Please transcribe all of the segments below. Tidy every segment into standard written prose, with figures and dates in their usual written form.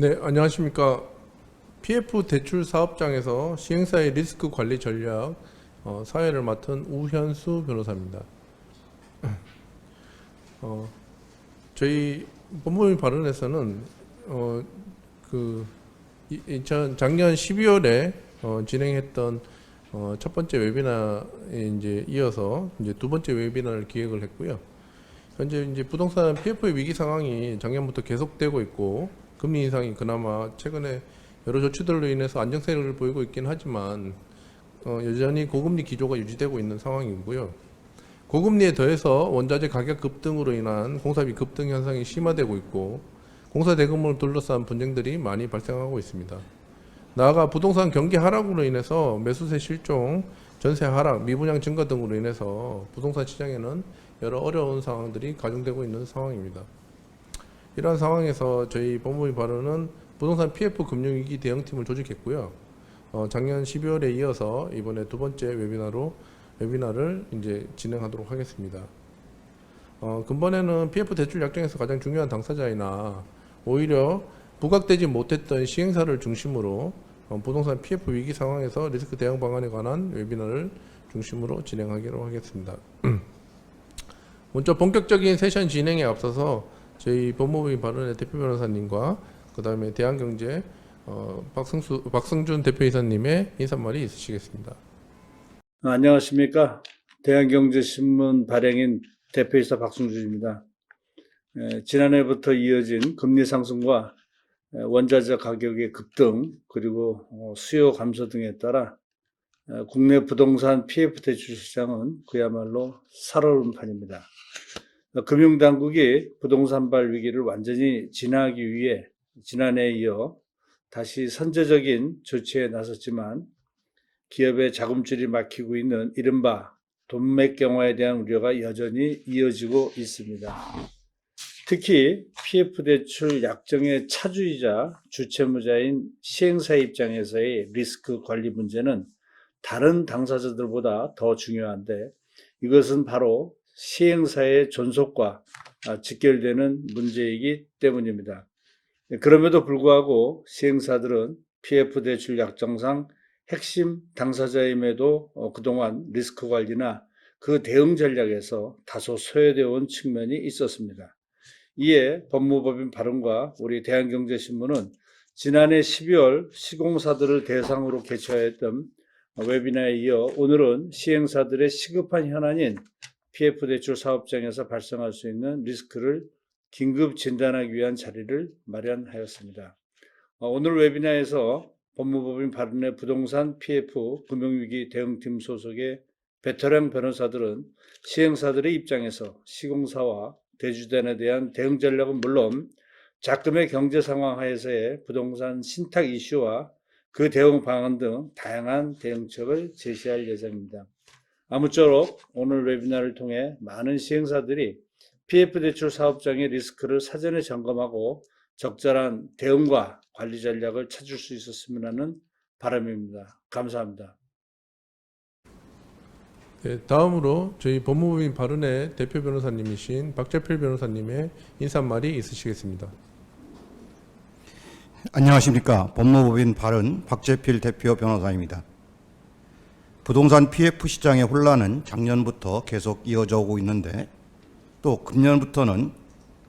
네, 안녕하십니까. PF 대출 사업장에서 시행사의 리스크 관리 전략 사회를 맡은 우현수 변호사입니다. 저희 법무부 발언에서는 작년 12월에 진행했던 첫 번째 웨비나에 이제 이어서 이제 두 번째 웨비나를 기획을 했고요. 현재 이제 부동산 PF의 위기 상황이 작년부터 계속되고 있고 금리 인상이 그나마 최근에 여러 조치들로 인해서 안정세를 보이고 있긴 하지만 여전히 고금리 기조가 유지되고 있는 상황이고요. 고금리에 더해서 원자재 가격 급등으로 인한 공사비 급등 현상이 심화되고 있고 공사 대금을 둘러싼 분쟁들이 많이 발생하고 있습니다. 나아가 부동산 경기 하락으로 인해서 매수세 실종, 전세 하락, 미분양 증가 등으로 인해서 부동산 시장에는 여러 어려운 상황들이 가중되고 있는 상황입니다. 이러한 상황에서 저희 법무부 발언은 부동산 PF 금융위기 대응팀을 조직했고요. 작년 12월에 이어서 이번에 두 번째 웨비나를 이제 진행하도록 하겠습니다. 근본에는 PF 대출 약정에서 가장 중요한 당사자이나 오히려 부각되지 못했던 시행사를 중심으로 부동산 PF 위기 상황에서 리스크 대응 방안에 관한 웨비나를 중심으로 진행하기로 하겠습니다. 먼저 본격적인 세션 진행에 앞서서 저희 법무부 발언의 대표 변호사님과 그 다음에 대한경제 박승준 대표이사님의 인사말이 있으시겠습니다. 안녕하십니까. 대한경제신문 발행인 대표이사 박승준입니다. 지난해부터 이어진 금리 상승과 원자재 가격의 급등 그리고 수요 감소 등에 따라 국내 부동산 PF 대출 시장은 그야말로 살얼음 판입니다. 금융당국이 부동산발 위기를 완전히 진화하기 위해 지난해에 이어 다시 선제적인 조치에 나섰지만 기업의 자금줄이 막히고 있는 이른바 돈맥경화에 대한 우려가 여전히 이어지고 있습니다. 특히 PF 대출 약정의 차주이자 주채무자인 시행사 입장에서의 리스크 관리 문제는 다른 당사자들보다 더 중요한데 이것은 바로 시행사의 존속과 직결되는 문제이기 때문입니다. 그럼에도 불구하고 시행사들은 PF 대출 약정상 핵심 당사자임에도 그동안 리스크 관리나 그 대응 전략에서 다소 소외되어 온 측면이 있었습니다. 이에 법무법인 발언과 우리 대한경제신문은 지난해 12월 시공사들을 대상으로 개최하였던 웨비나에 이어 오늘은 시행사들의 시급한 현안인 PF 대출 사업장에서 발생할 수 있는 리스크를 긴급 진단하기 위한 자리를 마련하였습니다. 오늘 웨비나에서 법무법인 발언의 부동산 PF 금융위기 대응팀 소속의 베테랑 변호사들은 시행사들의 입장에서 시공사와 대주단에 대한 대응 전략은 물론 작금의 경제 상황 하에서의 부동산 신탁 이슈와 그 대응 방안 등 다양한 대응책을 제시할 예정입니다. 아무쪼록 오늘 웨비나를 통해 많은 시행사들이 PF 대출 사업장의 리스크를 사전에 점검하고 적절한 대응과 관리 전략을 찾을 수 있었으면 하는 바람입니다. 감사합니다. 네, 다음으로 저희 법무부인 발언의 대표 변호사님이신 박재필 변호사님의 인사말이 있으시겠습니다. 안녕하십니까. 법무법인 발언 박재필 대표 변호사입니다. 부동산 PF 시장의 혼란은 작년부터 계속 이어져 오고 있는데 또 금년부터는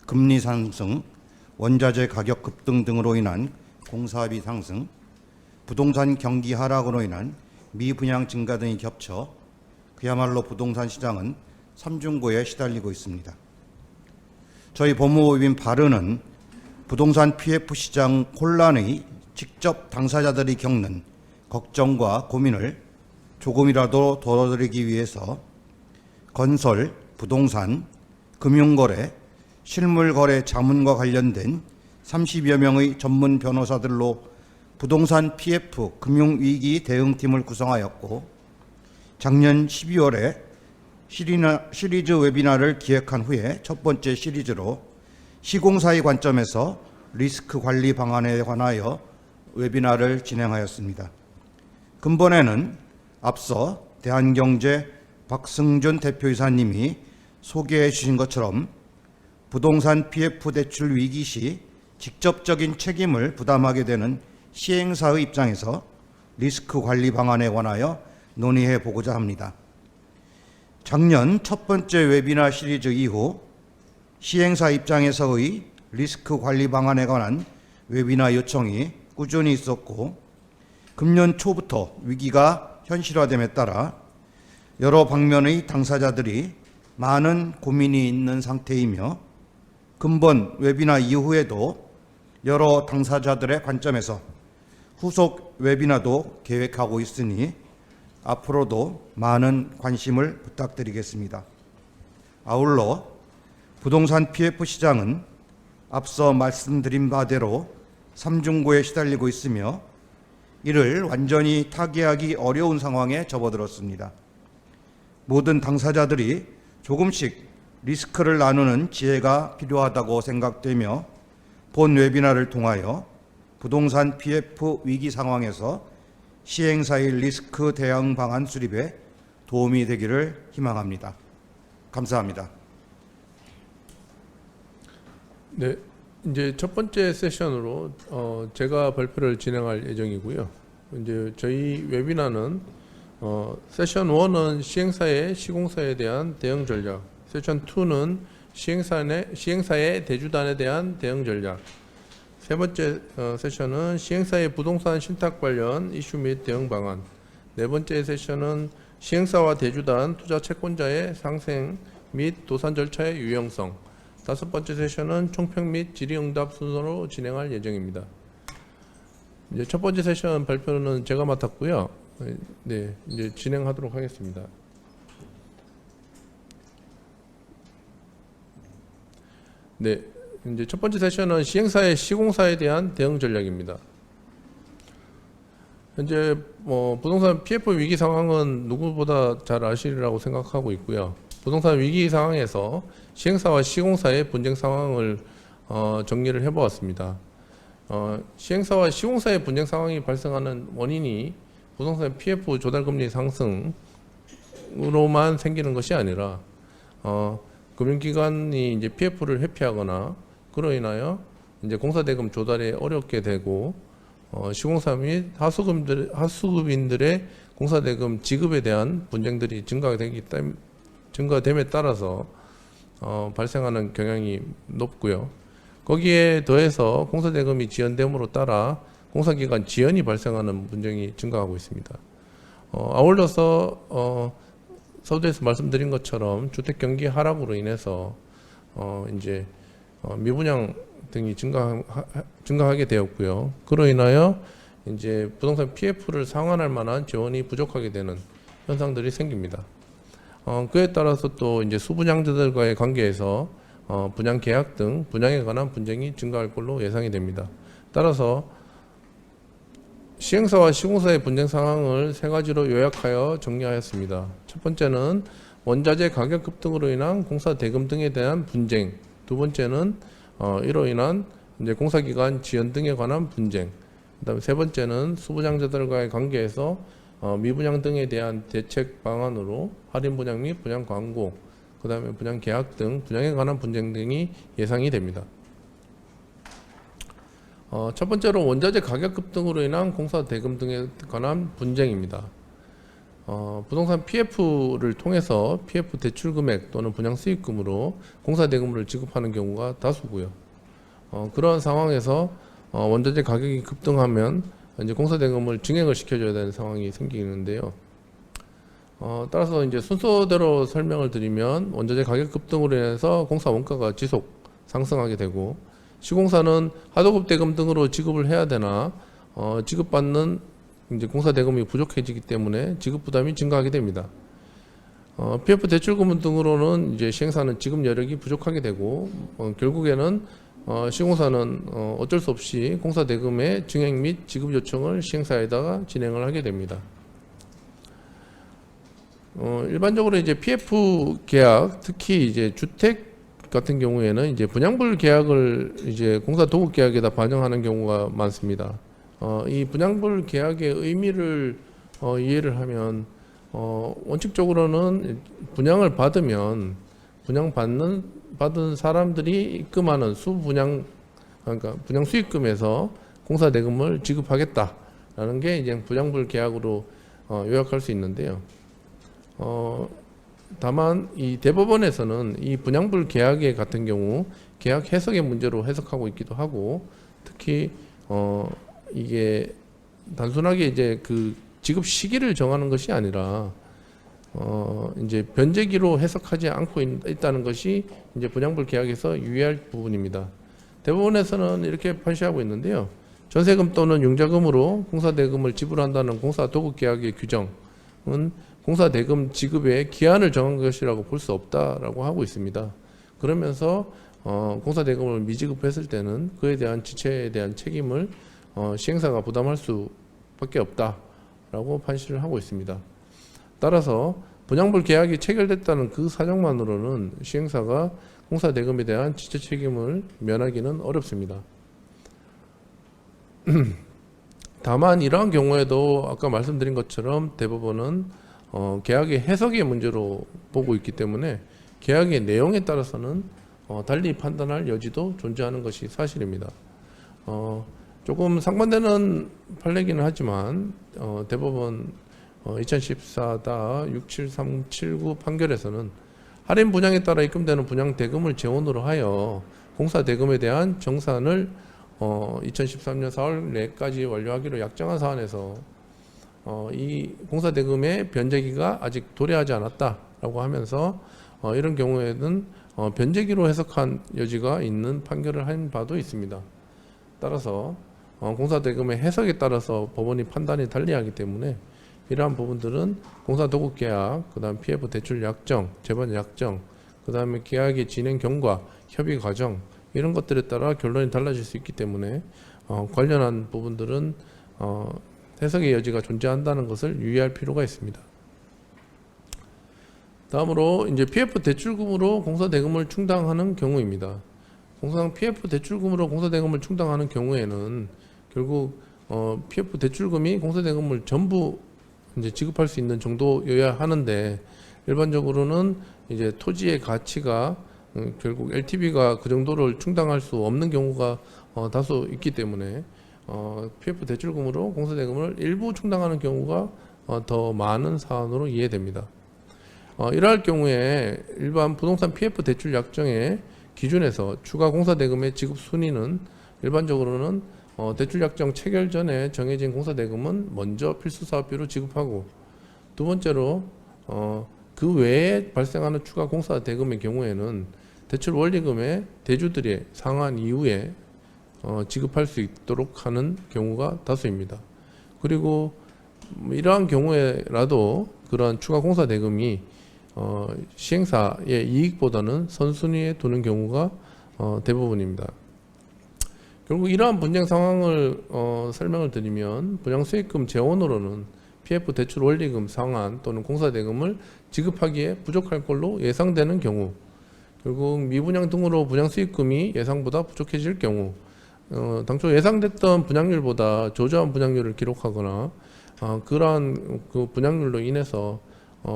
금리 상승, 원자재 가격 급등 등으로 인한 공사비 상승, 부동산 경기 하락으로 인한 미분양 증가 등이 겹쳐 그야말로 부동산 시장은 삼중고에 시달리고 있습니다. 저희 법무법인 발언은 부동산 PF 시장 혼란의 직접 당사자들이 겪는 걱정과 고민을 조금이라도 덜어드리기 위해서 건설, 부동산, 금융거래, 실물거래 자문과 관련된 30여 명의 전문 변호사들로 부동산 PF 금융위기 대응팀을 구성하였고 작년 12월에 시리즈 웨비나를 기획한 후에 첫 번째 시리즈로 시공사의 관점에서 리스크 관리 방안에 관하여 웨비나를 진행하였습니다. 근본에는 앞서 대한경제 박승준 대표이사님이 소개해 주신 것처럼 부동산 PF 대출 위기 시 직접적인 책임을 부담하게 되는 시행사의 입장에서 리스크 관리 방안에 관하여 논의해 보고자 합니다. 작년 첫 번째 웨비나 시리즈 이후 시행사 입장에서의 리스크 관리 방안에 관한 웨비나 요청이 꾸준히 있었고, 금년 초부터 위기가 현실화됨에 따라 여러 방면의 당사자들이 많은 고민이 있는 상태이며, 근본 웨비나 이후에도 여러 당사자들의 관점에서 후속 웨비나도 계획하고 있으니 앞으로도 많은 관심을 부탁드리겠습니다. 아울러 부동산 PF 시장은 앞서 말씀드린 바대로 삼중고에 시달리고 있으며 이를 완전히 타개하기 어려운 상황에 접어들었습니다. 모든 당사자들이 조금씩 리스크를 나누는 지혜가 필요하다고 생각되며 본 웨비나를 통하여 부동산 PF 위기 상황에서 시행사의 리스크 대응 방안 수립에 도움이 되기를 희망합니다. 감사합니다. 네, 이제 첫 번째 세션으로 제가 발표를 진행할 예정이고요. 이제 저희 웨비나는 세션 1은 시행사의 시공사에 대한 대응 전략, 세션 2는 시행사의 대주단에 대한 대응 전략, 세 번째 세션은 시행사의 부동산 신탁 관련 이슈 및 대응 방안, 네 번째 세션은 시행사와 대주단, 투자 채권자의 상생 및 도산 절차의 유용성, 다섯 번째 세션은 총평 및 질의응답 순서로 진행할 예정입니다. 이제 첫 번째 세션 발표는 제가 맡았고요. 네, 이제 진행하도록 하겠습니다. 네, 이제 첫 번째 세션은 시행사의 시공사에 대한 대응 전략입니다. 현재 부동산 PF 위기 상황은 누구보다 잘 아시리라고 생각하고 있고요. 부동산 위기 상황에서 시행사와 시공사의 분쟁 상황을 정리를 해보았습니다. 시행사와 시공사의 분쟁 상황이 발생하는 원인이 부동산 PF 조달금리 상승으로만 생기는 것이 아니라 금융기관이 이제 PF를 회피하거나 그로 인하여 이제 공사대금 조달에 어렵게 되고 시공사 및 하수급인들의 공사대금 지급에 대한 분쟁들이 증가됨에 따라서 발생하는 경향이 높고요. 거기에 더해서 공사대금이 지연됨으로 따라 공사기간 지연이 발생하는 분쟁이 증가하고 있습니다. 아울러서 서두에서 말씀드린 것처럼 주택 경기 하락으로 인해서 이제 미분양 등이 증가하게 되었고요. 그로 인하여 이제 부동산 PF를 상환할 만한 재원이 부족하게 되는 현상들이 생깁니다. 그에 따라서 또 이제 수분양자들과의 관계에서 분양 계약 등 분양에 관한 분쟁이 증가할 걸로 예상이 됩니다. 따라서 시행사와 시공사의 분쟁 상황을 세 가지로 요약하여 정리하였습니다. 첫 번째는 원자재 가격 급등으로 인한 공사 대금 등에 대한 분쟁, 두 번째는 이로 인한 이제 공사기간 지연 등에 관한 분쟁, 그다음에 세 번째는 수분양자들과의 관계에서 미분양 등에 대한 대책 방안으로 할인 분양 및 분양 광고, 그다음에 분양 계약 등 분양에 관한 분쟁 등이 예상이 됩니다. 첫 번째로 원자재 가격 급등으로 인한 공사 대금 등에 관한 분쟁입니다. 부동산 PF를 통해서 PF 대출 금액 또는 분양 수익금으로 공사 대금을 지급하는 경우가 다수고요. 그러한 상황에서 원자재 가격이 급등하면 이제 공사 대금을 증액을 시켜줘야 되는 상황이 생기는데요. 따라서 이제 순서대로 설명을 드리면 원자재 가격 급등으로 인해서 공사 원가가 지속 상승하게 되고, 시공사는 하도급 대금 등으로 지급을 해야 되나 지급받는 이제 공사 대금이 부족해지기 때문에 지급 부담이 증가하게 됩니다. PF 대출금 등으로는 이제 시행사는 지급 여력이 부족하게 되고 결국에는 시공사는 어쩔 수 없이 공사 대금의 증액 및 지급 요청을 시행사에다가 진행을 하게 됩니다. 일반적으로 이제 PF 계약, 특히 이제 주택 같은 경우에는 이제 분양불 계약을 이제 공사 도급 계약에다 반영하는 경우가 많습니다. 이 분양불 계약의 의미를 이해를 하면 원칙적으로는 분양을 받으면 받은 사람들이 입금하는 그러니까 분양 수익금에서 공사 대금을 지급하겠다라는 게 이제 분양불 계약으로 요약할 수 있는데요. 다만 이 대법원에서는 이 분양불 계약의 같은 경우 계약 해석의 문제로 해석하고 있기도 하고, 특히 이게 단순하게 이제 그 지급 시기를 정하는 것이 아니라 이제 변제기로 해석하지 않고 있다는 것이 이제 분양불 계약에서 유의할 부분입니다. 대법원에서는 이렇게 판시하고 있는데요. 전세금 또는 융자금으로 공사대금을 지불한다는 공사도급계약의 규정은 공사대금 지급의 기한을 정한 것이라고 볼 수 없다라고 하고 있습니다. 그러면서 공사대금을 미지급했을 때는 그에 대한 지체에 대한 책임을 시행사가 부담할 수밖에 없다라고 판시를 하고 있습니다. 따라서 분양불 계약이 체결됐다는 그 사정만으로는 시행사가 공사대금에 대한 지체 책임을 면하기는 어렵습니다. 다만 이러한 경우에도 아까 말씀드린 것처럼 대법원은 계약의 해석의 문제로 보고 있기 때문에 계약의 내용에 따라서는 달리 판단할 여지도 존재하는 것이 사실입니다. 조금 상반되는 판례기는 하지만 대법원 2014-67379 판결에서는 할인 분양에 따라 입금되는 분양 대금을 재원으로 하여 공사 대금에 대한 정산을 2013년 4월 내까지 완료하기로 약정한 사안에서 이 공사 대금의 변제기가 아직 도래하지 않았다라고 하면서 이런 경우에는 변제기로 해석한 여지가 있는 판결을 한 바도 있습니다. 따라서 공사 대금의 해석에 따라서 법원이 판단이 달리하기 때문에 이러한 부분들은 공사도급계약, 그다음 PF 대출 약정, 재반 약정, 그다음에 계약의 진행 경과, 협의 과정 이런 것들에 따라 결론이 달라질 수 있기 때문에 관련한 부분들은 해석의 여지가 존재한다는 것을 유의할 필요가 있습니다. 다음으로 이제 PF 대출금으로 공사대금을 충당하는 경우입니다. PF 대출금으로 공사대금을 충당하는 경우에는 결국 PF 대출금이 공사대금을 전부 이제 지급할 수 있는 정도여야 하는데, 일반적으로는 이제 토지의 가치가 결국 LTV가 그 정도를 충당할 수 없는 경우가 다소 있기 때문에 PF 대출금으로 공사대금을 일부 충당하는 경우가 더 많은 사안으로 이해됩니다. 이러할 경우에 일반 부동산 PF 대출 약정의 기준에서 추가 공사대금의 지급 순위는 일반적으로는 대출 약정 체결 전에 정해진 공사대금은 먼저 필수사업비로 지급하고, 두 번째로 그 외에 발생하는 추가 공사대금의 경우에는 대출 원리금의 대주들의 상환 이후에 지급할 수 있도록 하는 경우가 다수입니다. 그리고 이러한 경우에라도 그러한 추가 공사대금이 시행사의 이익보다는 선순위에 두는 경우가 대부분입니다. 결국 이러한 분쟁 상황을 설명을 드리면, 분양수익금 재원으로는 PF 대출 원리금 상환 또는 공사대금을 지급하기에 부족할 걸로 예상되는 경우, 결국 미분양 등으로 분양수익금이 예상보다 부족해질 경우, 당초 예상됐던 분양률보다 저조한 분양률을 기록하거나 그러한 그 분양률로 인해서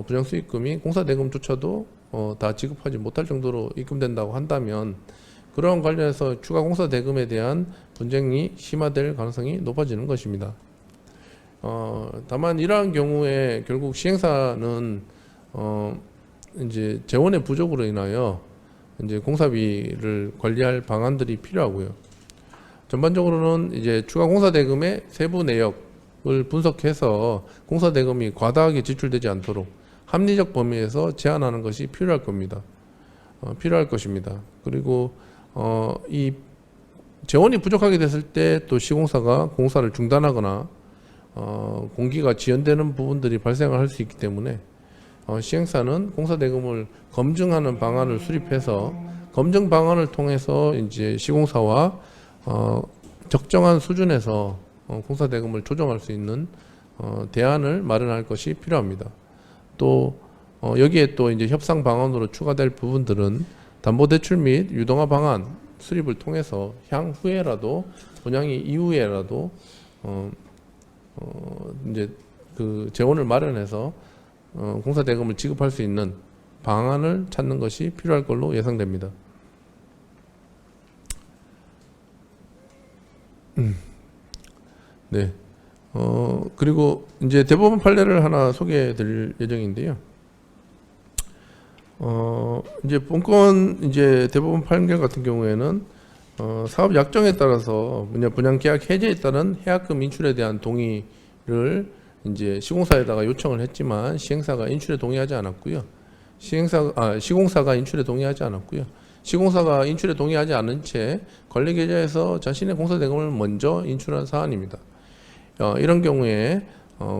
분양수익금이 공사대금조차도 다 지급하지 못할 정도로 입금된다고 한다면, 그러한 관련해서 추가 공사대금에 대한 분쟁이 심화될 가능성이 높아지는 것입니다. 다만 이러한 경우에 결국 시행사는 이제 재원의 부족으로 인하여 이제 공사비를 관리할 방안들이 필요하고요. 전반적으로는 이제 추가 공사대금의 세부 내역을 분석해서 공사대금이 과다하게 지출되지 않도록 합리적 범위에서 제한하는 것이 필요할 것입니다. 그리고 이 재원이 부족하게 됐을 때 또 시공사가 공사를 중단하거나 공기가 지연되는 부분들이 발생을 할 수 있기 때문에 시행사는 공사대금을 검증하는 방안을 수립해서 검증 방안을 통해서 이제 시공사와 적정한 수준에서 공사대금을 조정할 수 있는 대안을 마련할 것이 필요합니다. 또 여기에 또 이제 협상 방안으로 추가될 부분들은 담보대출 및 유동화 방안 수립을 통해서 향후에라도 분양이 이후에라도 이제 그 재원을 마련해서 공사대금을 지급할 수 있는 방안을 찾는 것이 필요할 걸로 예상됩니다. 네. 그리고 이제 대법원 판례를 하나 소개해 드릴 예정인데요. 이제 본건 이제 대법원 판결 같은 경우에는 사업 약정에 따라서 분양 계약 해제에 따른 해약금 인출에 대한 동의를 이제 시공사에다가 요청을 했지만 시행사가 인출에 동의하지 않았고요. 시공사가 인출에 동의하지 않았고요. 시공사가 인출에 동의하지 않은 채 관리계좌에서 자신의 공사대금을 먼저 인출한 사안입니다. 이런 경우에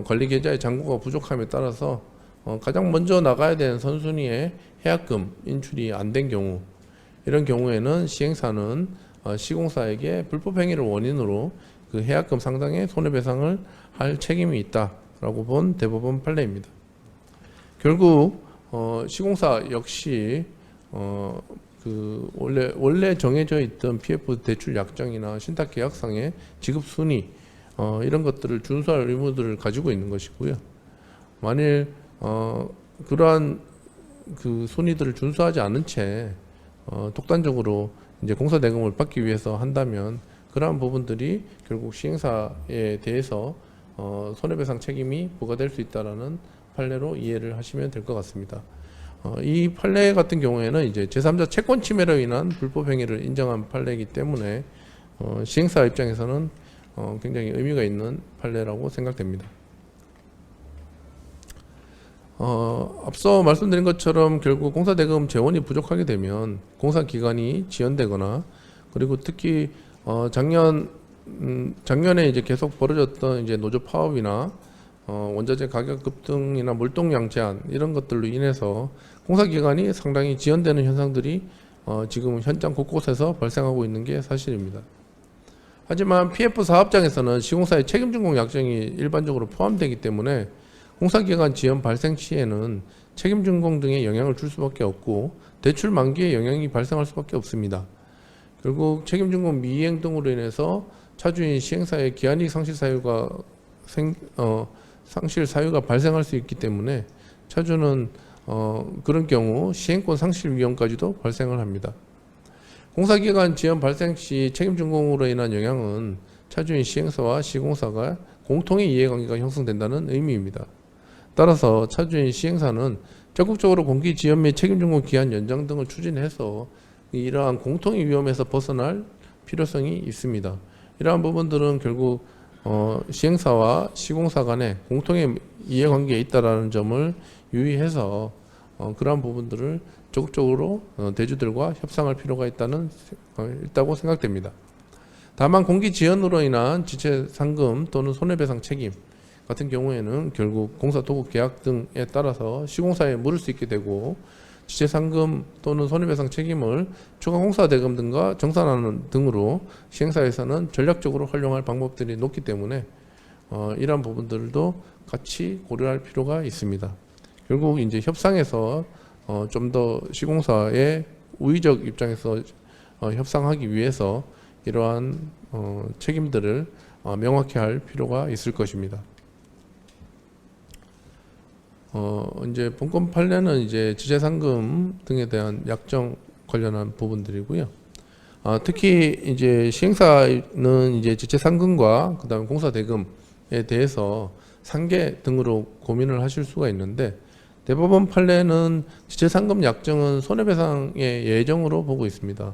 관리계좌의 잔고가 부족함에 따라서 가장 먼저 나가야 되는 선순위에 해약금 인출이 안 된 경우, 이런 경우에는 시행사는 시공사에게 불법 행위를 원인으로 그 해약금 상당의 손해배상을 할 책임이 있다라고 본 대법원 판례입니다. 결국 시공사 역시 그 원래 정해져 있던 PF 대출 약정이나 신탁 계약상의 지급 순위 이런 것들을 준수할 의무들을 가지고 있는 것이고요. 만일 그러한 그 순위들을 준수하지 않은 채 독단적으로 이제 공사 대금을 받기 위해서 한다면 그러한 부분들이 결국 시행사에 대해서 손해배상 책임이 부과될 수 있다라는 판례로 이해를 하시면 될 것 같습니다. 이 판례 같은 경우에는 이제 제3자 채권 침해로 인한 불법 행위를 인정한 판례이기 때문에 시행사 입장에서는 굉장히 의미가 있는 판례라고 생각됩니다. 앞서 말씀드린 것처럼 결국 공사대금 재원이 부족하게 되면 공사기간이 지연되거나 그리고 특히 작년에 이제 계속 벌어졌던 이제 노조 파업이나 원자재 가격 급등이나 물동량 제한 이런 것들로 인해서 공사기간이 상당히 지연되는 현상들이 지금 현장 곳곳에서 발생하고 있는 게 사실입니다. 하지만 PF 사업장에서는 시공사의 책임준공 약정이 일반적으로 포함되기 때문에 공사기간 지연 발생 시에는 책임준공 등에 영향을 줄 수밖에 없고 대출 만기에 영향이 발생할 수밖에 없습니다. 결국 책임준공 미이행 등으로 인해서 차주인 시행사의 기한이익 상실 사유가 발생할 수 있기 때문에 차주는 그런 경우 시행권 상실 위험까지도 발생을 합니다. 공사기간 지연 발생 시 책임준공으로 인한 영향은 차주인 시행사와 시공사가 공통의 이해관계가 형성된다는 의미입니다. 따라서 차주인 시행사는 적극적으로 공기 지연 및 책임준공 기한 연장 등을 추진해서 이러한 공통의 위험에서 벗어날 필요성이 있습니다. 이러한 부분들은 결국 시행사와 시공사 간에 공통의 이해관계에 있다라는 점을 유의해서 그러한 부분들을 적극적으로 대주들과 협상할 필요가 있다고 생각됩니다. 다만 공기 지연으로 인한 지체 상금 또는 손해배상 책임 같은 경우에는 결국 공사 도급 계약 등에 따라서 시공사에 물을 수 있게 되고 지체 상금 또는 손해배상 책임을 추가 공사 대금 등과 정산하는 등으로 시행사에서는 전략적으로 활용할 방법들이 높기 때문에 이러한 부분들도 같이 고려할 필요가 있습니다. 결국 이제 협상에서 좀 더 시공사의 우위적 입장에서 협상하기 위해서 이러한 책임들을 명확히 할 필요가 있을 것입니다. 이제 본건 판례는 이제 지체상금 등에 대한 약정 관련한 부분들이고요. 특히 이제 시행사는 이제 지체상금과 그다음에 공사대금에 대해서 상계 등으로 고민을 하실 수가 있는데 대법원 판례는 지체상금 약정은 손해배상의 예정으로 보고 있습니다.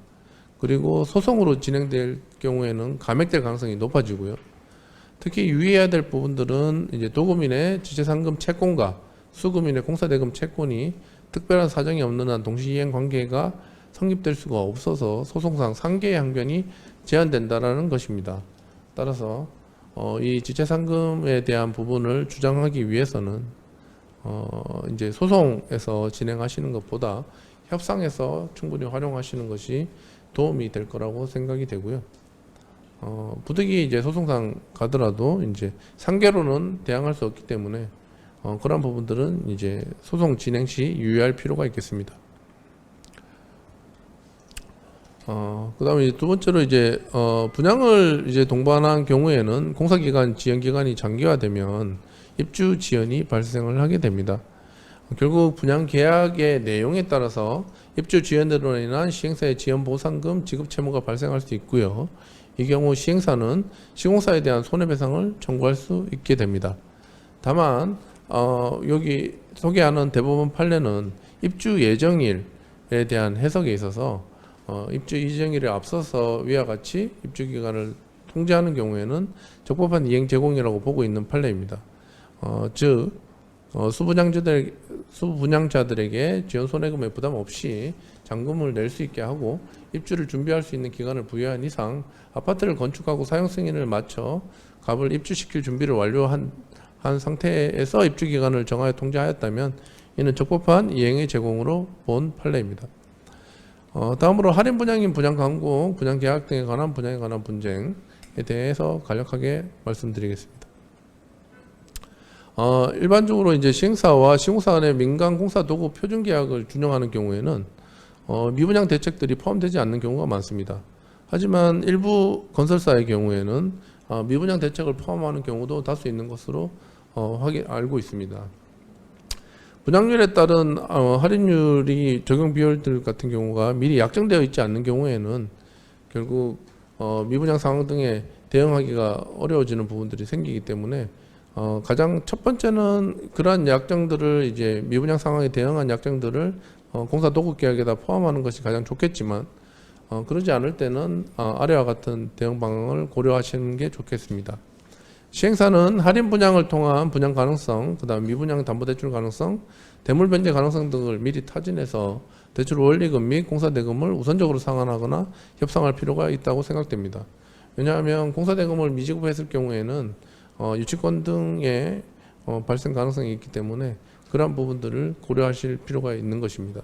그리고 소송으로 진행될 경우에는 감액될 가능성이 높아지고요. 특히 유의해야 될 부분들은 이제 도급인의 지체상금 채권과 수급인의 공사대금 채권이 특별한 사정이 없는 한 동시이행 관계가 성립될 수가 없어서 소송상 상계의 항변이 제한된다라는 것입니다. 따라서 이 지체상금에 대한 부분을 주장하기 위해서는 이제 소송에서 진행하시는 것보다 협상에서 충분히 활용하시는 것이 도움이 될 거라고 생각이 되고요. 부득이 이제 소송상 가더라도 이제 상계로는 대항할 수 없기 때문에 그런 부분들은 이제 소송 진행 시 유의할 필요가 있겠습니다. 그다음에 두 번째로 이제 분양을 이제 동반한 경우에는 공사기간 지연 기간이 장기화되면 입주 지연이 발생을 하게 됩니다. 결국 분양 계약의 내용에 따라서 입주 지연으로 인한 시행사의 지연 보상금 지급 채무가 발생할 수 있고요. 이 경우 시행사는 시공사에 대한 손해배상을 청구할 수 있게 됩니다. 다만 여기 소개하는 대법원 판례는 입주 예정일에 대한 해석에 있어서 입주 예정일에 앞서서 위와 같이 입주 기간을 통제하는 경우에는 적법한 이행 제공이라고 보고 있는 판례입니다. 즉 수분양자들에게 지연 손해금의 부담 없이 잔금을 낼 수 있게 하고 입주를 준비할 수 있는 기간을 부여한 이상 아파트를 건축하고 사용 승인을 마쳐 갑을 입주시킬 준비를 완료한 상태에서 입주 기간을 정하여 통제하였다면 이는 적법한 이행의 제공으로 본 판례입니다. 다음으로 할인 분양인 분양 강공, 분양 계약 등에 관한 분양에 관한 분쟁에 대해서 간략하게 말씀드리겠습니다. 일반적으로 이제 시행사와 시공사 간의 민간 공사 도구 표준 계약을 준용하는 경우에는 미분양 대책들이 포함되지 않는 경우가 많습니다. 하지만 일부 건설사의 경우에는 미분양 대책을 포함하는 경우도 다수 있는 것으로 알고 있습니다. 분양률에 따른 할인율이 적용 비율들 같은 경우가 미리 약정되어 있지 않는 경우에는 결국 미분양 상황 등에 대응하기가 어려워지는 부분들이 생기기 때문에 가장 첫 번째는 그러한 약정들을 이제 미분양 상황에 대응한 약정들을 공사 도구 계약에다 포함하는 것이 가장 좋겠지만 그러지 않을 때는 아래와 같은 대응 방안을 고려하시는 게 좋겠습니다. 시행사는 할인 분양을 통한 분양 가능성, 그다음 미분양 담보대출 가능성, 대물 변제 가능성 등을 미리 타진해서 대출 원리금 및 공사대금을 우선적으로 상환하거나 협상할 필요가 있다고 생각됩니다. 왜냐하면 공사대금을 미지급했을 경우에는 유치권 등의 발생 가능성이 있기 때문에 그러한 부분들을 고려하실 필요가 있는 것입니다.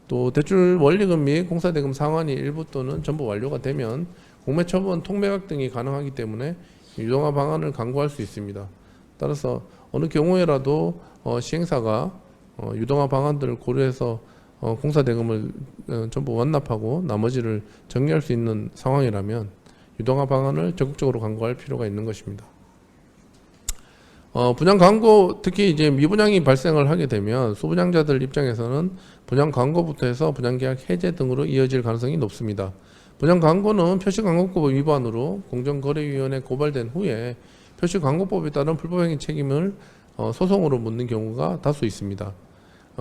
또 대출 원리금 및 공사대금 상환이 일부 또는 전부 완료가 되면 공매처분, 통매각 등이 가능하기 때문에 유동화 방안을 강구할 수 있습니다. 따라서 어느 경우에라도 시행사가 유동화 방안들을 고려해서 공사대금을 전부 완납하고 나머지를 정리할 수 있는 상황이라면 유동화 방안을 적극적으로 강구할 필요가 있는 것입니다. 분양 광고, 특히 이제 미분양이 발생을 하게 되면 소분양자들 입장에서는 분양 광고부터 해서 분양계약 해제 등으로 이어질 가능성이 높습니다. 분양 광고는 표시광고법 위반으로 공정거래위원회에 고발된 후에 표시광고법에 따른 불법행위 책임을 소송으로 묻는 경우가 다수 있습니다.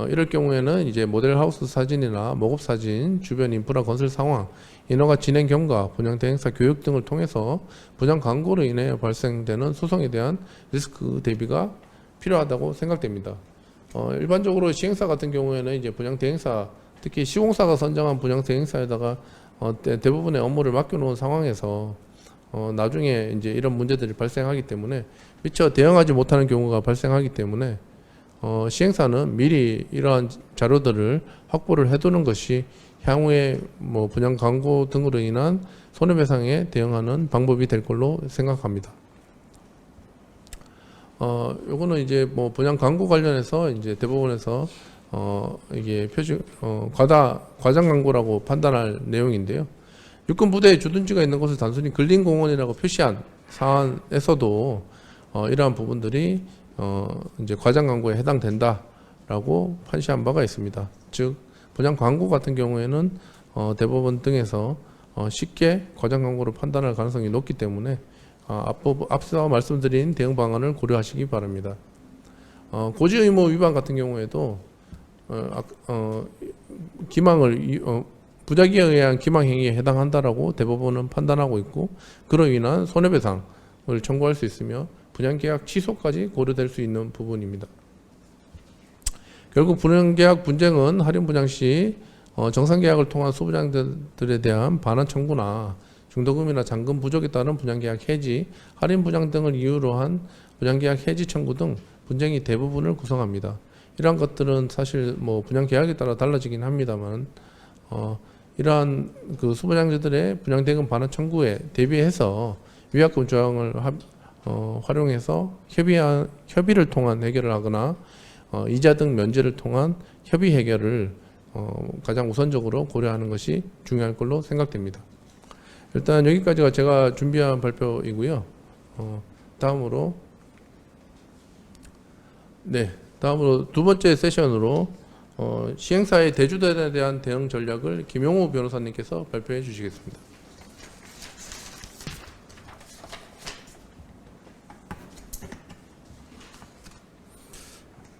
이럴 경우에는 이제 모델하우스 사진이나 모급 사진, 주변 인프라 건설 상황, 인허가 진행 경과, 분양 대행사 교육 등을 통해서 분양 광고로 인해 발생되는 소송에 대한 리스크 대비가 필요하다고 생각됩니다. 일반적으로 시행사 같은 경우에는 이제 분양 대행사, 특히 시공사가 선정한 분양 대행사에다가 대부분의 업무를 맡겨놓은 상황에서 나중에 이제 이런 문제들이 발생하기 때문에 미처 대응하지 못하는 경우가 발생하기 때문에 시행사는 미리 이러한 자료들을 확보를 해두는 것이 향후에 뭐 분양 광고 등으로 인한 손해배상에 대응하는 방법이 될 걸로 생각합니다. 요거는 이제 뭐 분양 광고 관련해서 이제 대법원에서 이게 과장 광고라고 판단할 내용인데요. 육군 부대에 주둔지가 있는 곳을 단순히 근린공원이라고 표시한 사안에서도 이러한 부분들이 이제 과장 광고에 해당된다라고 판시한 바가 있습니다. 즉 분양 광고 같은 경우에는 대법원 등에서 쉽게 과장 광고로 판단할 가능성이 높기 때문에 앞서 말씀드린 대응 방안을 고려하시기 바랍니다. 고지 의무 위반 같은 경우에도 기망을 부작위에 의한 기망 행위에 해당한다라고 대법원은 판단하고 있고 그로 인한 손해배상을 청구할 수 있으며 분양계약 취소까지 고려될 수 있는 부분입니다. 결국 분양계약 분쟁은 할인 분양 시 정상계약을 통한 소분양들에 대한 반환 청구나 중도금이나 잔금 부족에 따른 분양계약 해지, 할인 분양 등을 이유로 한 분양계약 해지 청구 등 분쟁이 대부분을 구성합니다. 이러한 것들은 사실 뭐 분양계약에 따라 달라지긴 합니다만 이러한 그 소분양자들의 분양대금 반환 청구에 대비해서 위약금 조항을 활용해서 협의를 통한 해결을 하거나 이자 등 면제를 통한 협의 해결을 가장 우선적으로 고려하는 것이 중요할 걸로 생각됩니다. 일단 여기까지가 제가 준비한 발표이고요. 다음으로 다음으로 두 번째 세션으로 시행사의 대주단에 대한 대응 전략을 김용호 변호사님께서 발표해 주시겠습니다.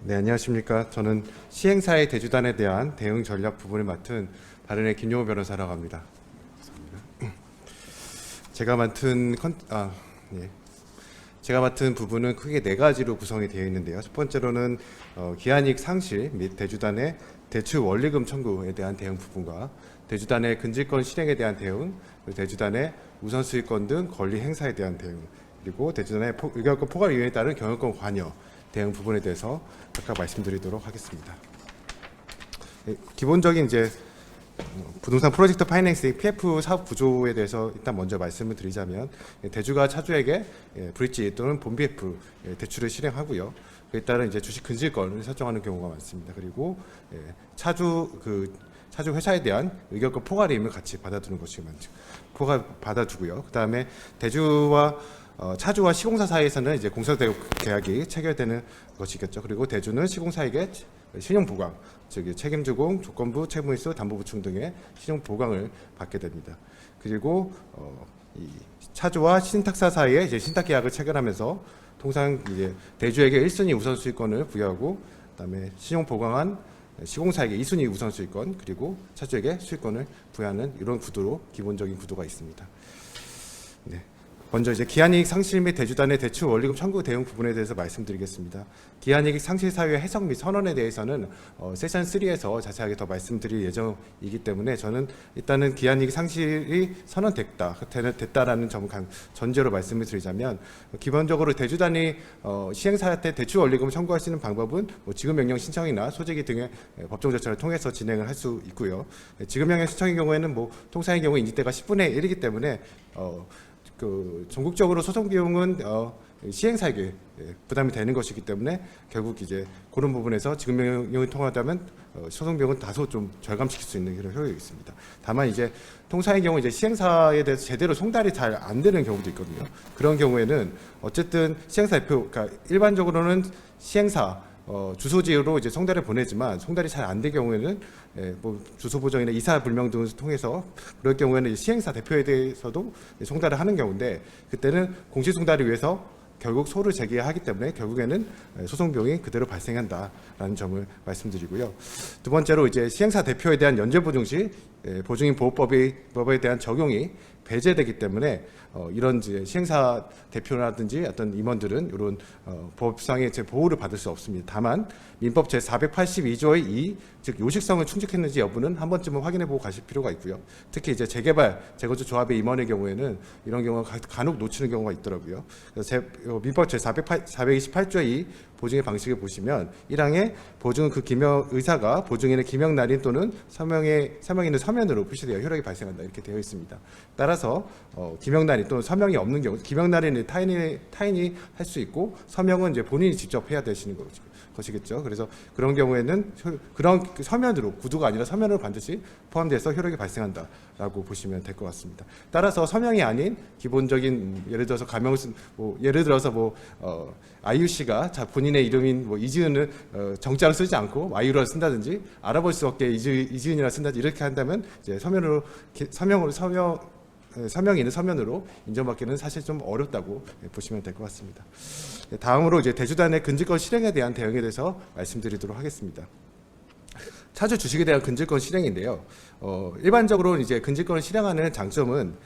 네, 안녕하십니까. 저는 시행사의 대주단에 대한 대응 전략 부분을 맡은 바른의 김용호 변호사라고 합니다. 감사합니다. 제가 맡은 부분은 크게 네 가지로 구성이 되어 있는데요. 첫 번째로는 기한이익 상실 및 대주단의 대출 원리금 청구에 대한 대응 부분과 대주단의 근질권 실행에 대한 대응, 그리고 대주단의 우선수익권 등 권리 행사에 대한 대응, 그리고 대주단의 의결권 포괄 이용에 따른 경영권 관여 대응 부분에 대해서 각각 말씀드리도록 하겠습니다. 기본적인 이제 부동산 프로젝트 파이낸싱 PF 사업 구조에 대해서 일단 먼저 말씀을 드리자면, 대주가 차주에게 브릿지 또는 본 BF 대출을 실행하고요. 그에 따른 이제 주식 근질권을 설정하는 경우가 많습니다. 그리고 차주 회사에 대한 의결권 포괄임을 같이 받아두는 것이 많죠. 받아두고요. 그 다음에 대주와 차주와 시공사 사이에서는 이제 공사대국 계약이 체결되는 것이겠죠. 그리고 대주는 시공사에게 신용 보강, 즉 책임 주공, 조건부, 채무일수, 담보 보충 등의 신용 보강을 받게 됩니다. 그리고 이 차주와 신탁사 사이에 이제 신탁 계약을 체결하면서 통상 이제 대주에게 1순위 우선수익권을 부여하고, 그다음에 신용 보강한 시공사에게 2순위 우선수익권, 그리고 차주에게 수익권을 부여하는 이런 구도로 기본적인 구도가 있습니다. 네. 먼저 이제 기한이익 상실 및 대주단의 대출 원리금 청구 대응 부분에 대해서 말씀드리겠습니다. 기한이익 상실 사유의 해석 및 선언에 대해서는 세션 3에서 자세하게 더 말씀드릴 예정이기 때문에 저는 일단은 기한이익 상실이 됐다라는 점을 전제로 말씀을 드리자면, 기본적으로 대주단이 시행사한테 대출 원리금을 청구할 수 있는 방법은 지급명령 신청이나 소재기 등의 법정 절차를 통해서 진행을 할 수 있고요. 지급명령 신청의 경우에는 통상의 경우 인지대가 10분의 1이기 때문에 전국적으로 소송 비용은 시행사에게 부담이 되는 것이기 때문에 결국 이제 그런 부분에서 지급명령을 통하다면 소송 비용은 다소 좀 절감시킬 수 있는 그런 효율이 있습니다. 다만 이제 통상의 경우 이제 시행사에 대해서 제대로 송달이 잘 안 되는 경우도 있거든요. 그런 경우에는 어쨌든 시행사 대표, 그러니까 일반적으로는 시행사 주소지로 이제 송달을 보내지만 송달이 잘 안 될 경우에는 주소 보정이나 이사 불명 등을 통해서, 그럴 경우에는 시행사 대표에 대해서도 송달을 하는 경우인데, 그때는 공시 송달을 위해서 결국 소를 제기하기 때문에 결국에는 소송 비용이 그대로 발생한다라는 점을 말씀드리고요. 두 번째로 이제 시행사 대표에 대한 연재 보증 시 보증인 보호법에 대한 적용이 배제되기 때문에 이런 이제 시행사 대표라든지 어떤 임원들은 이런 법상의 보호를 받을 수 없습니다. 다만 민법 제 482조의 2, 즉 요식성을 충족했는지 여부는 한 번쯤은 확인해보고 가실 필요가 있고요. 특히 이제 재개발 재건축 조합의 임원의 경우에는 이런 경우가 간혹 놓치는 경우가 있더라고요. 그래서 민법 제 428조의 2 보증의 방식을 보시면 1항에 보증은 그 의사가 보증인의 기명 날인 또는 서명인의 서면으로 표시되어 효력이 발생한다, 이렇게 되어 있습니다. 따라서 기명 날인 또는 서명이 없는 경우, 기명 날인은 타인이 할 수 있고 서명은 이제 본인이 직접 해야 되시는 것이겠죠. 그래서 그런 경우에는 그런 서면으로, 구두가 아니라 서면으로 반드시 포함돼서 효력이 발생한다라고 보시면 될 것 같습니다. 따라서 서명이 아닌 기본적인 예를 들어서 IUC가 본인의 이름인 이지은을 정자로 쓰지 않고 아이유를 쓴다든지, 알아볼 수 없게 이지은이라 쓴다든지 이렇게 한다면 이제 서명인은 서면으로 인정받기는 사실 좀 어렵다고 보시면 될 것 같습니다. 다음으로 이제 대주단의 근질권 실행에 대한 대응에 대해서 말씀드리도록 하겠습니다. 차주 주식에 대한 근질권 실행인데요. 일반적으로 이제 근질권을 실행하는 장점은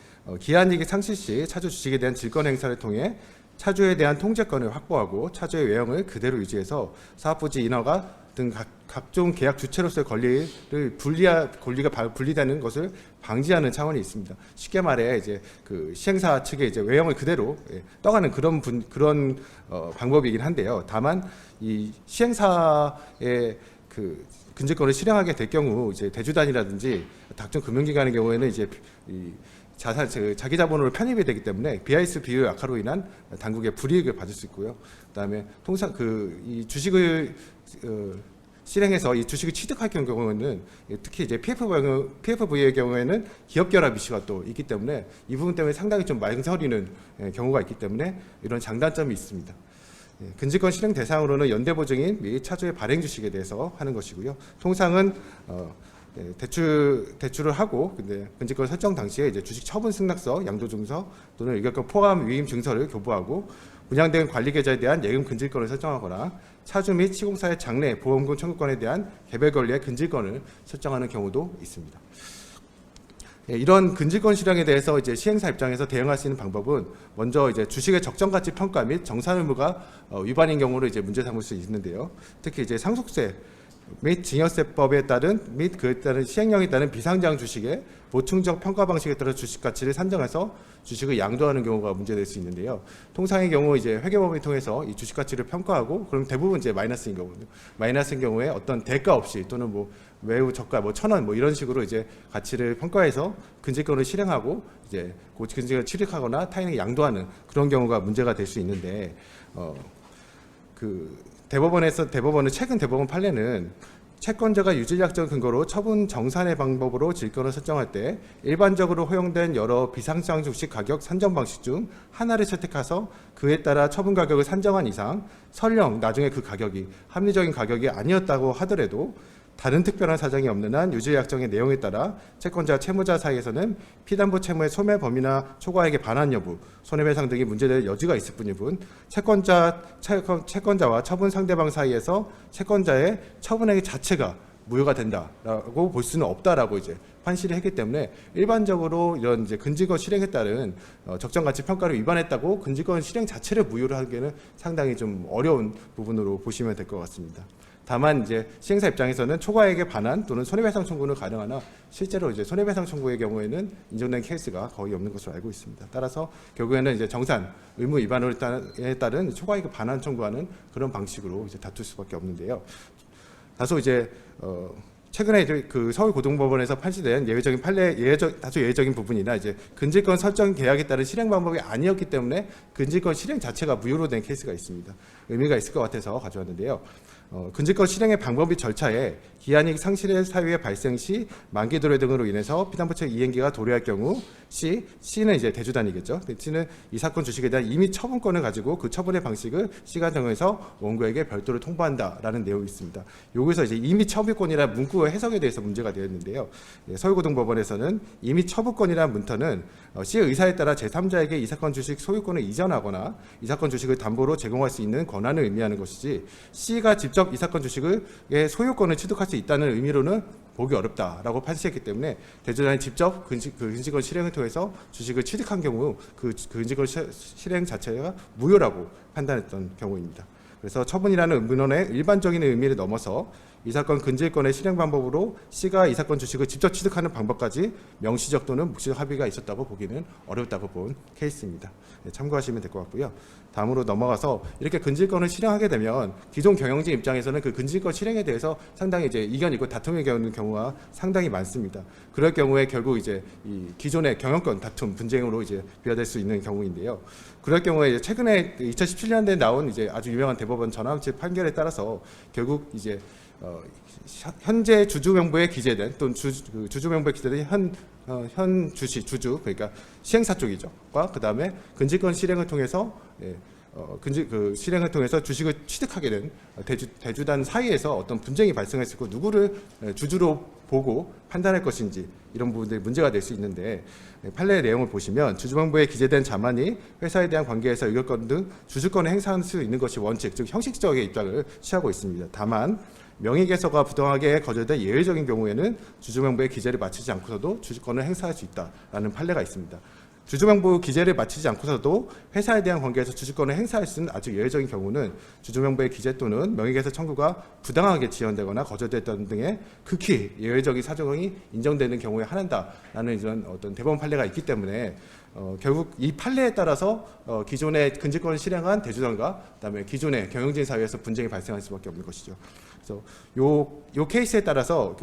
기한이익 상실 시 차주 주식에 대한 질권 행사를 통해 차주에 대한 통제권을 확보하고 차주의 외형을 그대로 유지해서 사업부지 인허가 등 각종 계약 주체로서의 권리가 분리되는 것을 방지하는 차원이 있습니다. 쉽게 말해 이제 그 시행사 측의 이제 외형을 그대로 떠가는 그런 방법이긴 한데요. 다만 이 시행사의 그 근질권을 실행하게 될 경우 이제 대주단이라든지 각종 금융기관의 경우에는 이제 자기 자본으로 편입이 되기 때문에 BIS 비율 악화로 인한 당국의 불이익을 받을 수 있고요. 그다음에 통상 이 주식을 실행해서 이 주식을 취득할 경우에는 특히 이제 PFV의 경우에는 기업 결합 이슈가 또 있기 때문에 이 부분 때문에 상당히 좀 망설이는 경우가 있기 때문에 이런 장단점이 있습니다. 근지권 실행 대상으로는 연대보증인 및 차주의 발행 주식에 대해서 하는 것이고요. 통상은 대출을 하고 근데 근지권 설정 당시에 이제 주식 처분 승낙서, 양도증서 또는 의결권 포함 위임 증서를 교부하고 분양된 관리 계좌에 대한 예금 근질권을 설정하거나 차주 및 시공사의 장래 보험금 청구권에 대한 개별 권리의 근질권을 설정하는 경우도 있습니다. 이런 근질권 실행에 대해서 이제 시행사 입장에서 대응할 수 있는 방법은 먼저 이제 주식의 적정 가치 평가 및 정산 의무가 위반인 경우를 이제 문제 삼을 수 있는데요. 특히 이제 상속세 및 증여세법에 따른 및 그에 따른 시행령에 따른 비상장 주식의 보충적 평가 방식에 따라 주식 가치를 산정해서 주식을 양도하는 경우가 문제될 수 있는데요. 통상의 경우 이제 회계법을 통해서 이 주식 가치를 평가하고 그럼 대부분 이제 마이너스인 거거든요. 마이너스인 경우에 어떤 대가 없이 또는 뭐 매우 저가 뭐 1,000원 뭐 이런 식으로 이제 가치를 평가해서 근질권을 실행하고 이제 그 근질권을 취득하거나 타인에게 양도하는 그런 경우가 문제가 될 수 있는데 대법원의 최근 대법원 판례는 채권자가 유질약정 근거로 처분 정산의 방법으로 질권을 설정할 때 일반적으로 허용된 여러 비상장 주식 가격 산정 방식 중 하나를 채택해서 그에 따라 처분 가격을 산정한 이상 설령 나중에 그 가격이 합리적인 가격이 아니었다고 하더라도 다른 특별한 사정이 없는 한 유질약정의 내용에 따라 채권자, 채무자 사이에서는 피담보 채무의 소멸 범위나 초과액의 반환 여부, 손해배상 등이 문제될 여지가 있을 뿐이군 채권자와 처분 상대방 사이에서 채권자의 처분액 자체가 무효가 된다라고 볼 수는 없다라고 이제 판시를 했기 때문에 일반적으로 이런 이제 근지권 실행에 따른 적정 가치 평가를 위반했다고 근지권 실행 자체를 무효로 하기에는 상당히 좀 어려운 부분으로 보시면 될 것 같습니다. 다만 이제 시행사 입장에서는 초과액의 반환 또는 손해배상 청구는 가능하나 실제로 이제 손해배상 청구의 경우에는 인정된 케이스가 거의 없는 것으로 알고 있습니다. 따라서 결국에는 이제 정산 의무 위반에 따른 초과액의 반환 청구하는 그런 방식으로 이제 다툴 수밖에 없는데요. 다소 이제 최근에 이제 그 서울고등법원에서 판시된 다소 예외적인 부분이나 이제 근질권 설정 계약에 따른 실행 방법이 아니었기 때문에 근질권 실행 자체가 무효로 된 케이스가 있습니다. 의미가 있을 것 같아서 가져왔는데요. 근질권 실행의 방법이 절차에 기한이익 상실의 사유의 발생 시 만기 도래 등으로 인해서 피담보채 이행기가 도래할 경우 C는 이제 대주단이겠죠. C는 이 사건 주식에 대한 이미 처분권을 가지고 그 처분의 방식을 C가 정해서 원고에게 별도로 통보한다라는 내용이 있습니다. 여기서 이제 이미 처분권이라는 문구의 해석에 대해서 문제가 되었는데요. 서울고등법원에서는 이미 처분권이라는 문턱은 C의 의사에 따라 제3자에게 이 사건 주식 소유권을 이전하거나 이 사건 주식을 담보로 제공할 수 있는 권한을 의미하는 것이지 C가 직접 이 사건 주식의 소유권을 취득할 수 있다는 의미로는 보기 어렵다라고 판시했기 때문에 대주단이 직접 근지권 실행을 통해서 주식을 취득한 경우 그 근지권 실행 자체가 무효라고 판단했던 경우입니다. 그래서 처분이라는 문헌의 일반적인 의미를 넘어서 이 사건 근질권의 실행 방법으로 C가 이 사건 주식을 직접 취득하는 방법까지 명시적 또는 묵시적 합의가 있었다고 보기는 어렵다고 본 케이스입니다. 참고하시면 될 것 같고요. 다음으로 넘어가서 이렇게 근질권을 실행하게 되면 기존 경영진 입장에서는 그 근질권 실행에 대해서 상당히 이제 이견이 있고 다툼이 겪는 경우가 상당히 많습니다. 그럴 경우에 결국 이제 이 기존의 경영권 다툼 분쟁으로 이제 비화될 수 있는 경우인데요. 그럴 경우에 최근에 2017년도에 나온 이제 아주 유명한 대법원 전환치 판결에 따라서 결국 이제 현재 주주명부에 기재된 또는 주주명부에 기재된 현 주주 그러니까 시행사 쪽이죠.과 그 다음에 근질권 실행을 통해서 실행을 통해서 주식을 취득하게 된 대주단 사이에서 어떤 분쟁이 발생했을 거 누구를 주주로 보고 판단할 것인지 이런 부분들이 문제가 될 수 있는데 판례의 내용을 보시면 주주명부에 기재된 자만이 회사에 대한 관계에서 의결권 등 주주권을 행사할 수 있는 것이 원칙 즉 형식적인 입장을 취하고 있습니다. 다만 명의개서가 부당하게 거절된 예외적인 경우에는 주주명부의 기재를 마치지 않고서도 주주권을 행사할 수 있다라는 판례가 있습니다. 주주명부 기재를 마치지 않고서도 회사에 대한 관계에서 주주권을 행사할 수 있는 아주 예외적인 경우는 주주명부의 기재 또는 명의개서 청구가 부당하게 지연되거나 거절됐던 등의 극히 예외적인 사정이 인정되는 경우에 한한다라는 이런 어떤 대법원 판례가 있기 때문에 결국 이 판례에 따라서 기존의 근질권을 실행한 대주단과 그다음에 기존의 경영진 사이에서 분쟁이 발생할 수밖에 없는 것이죠. 그래서 요 케이스에 따라서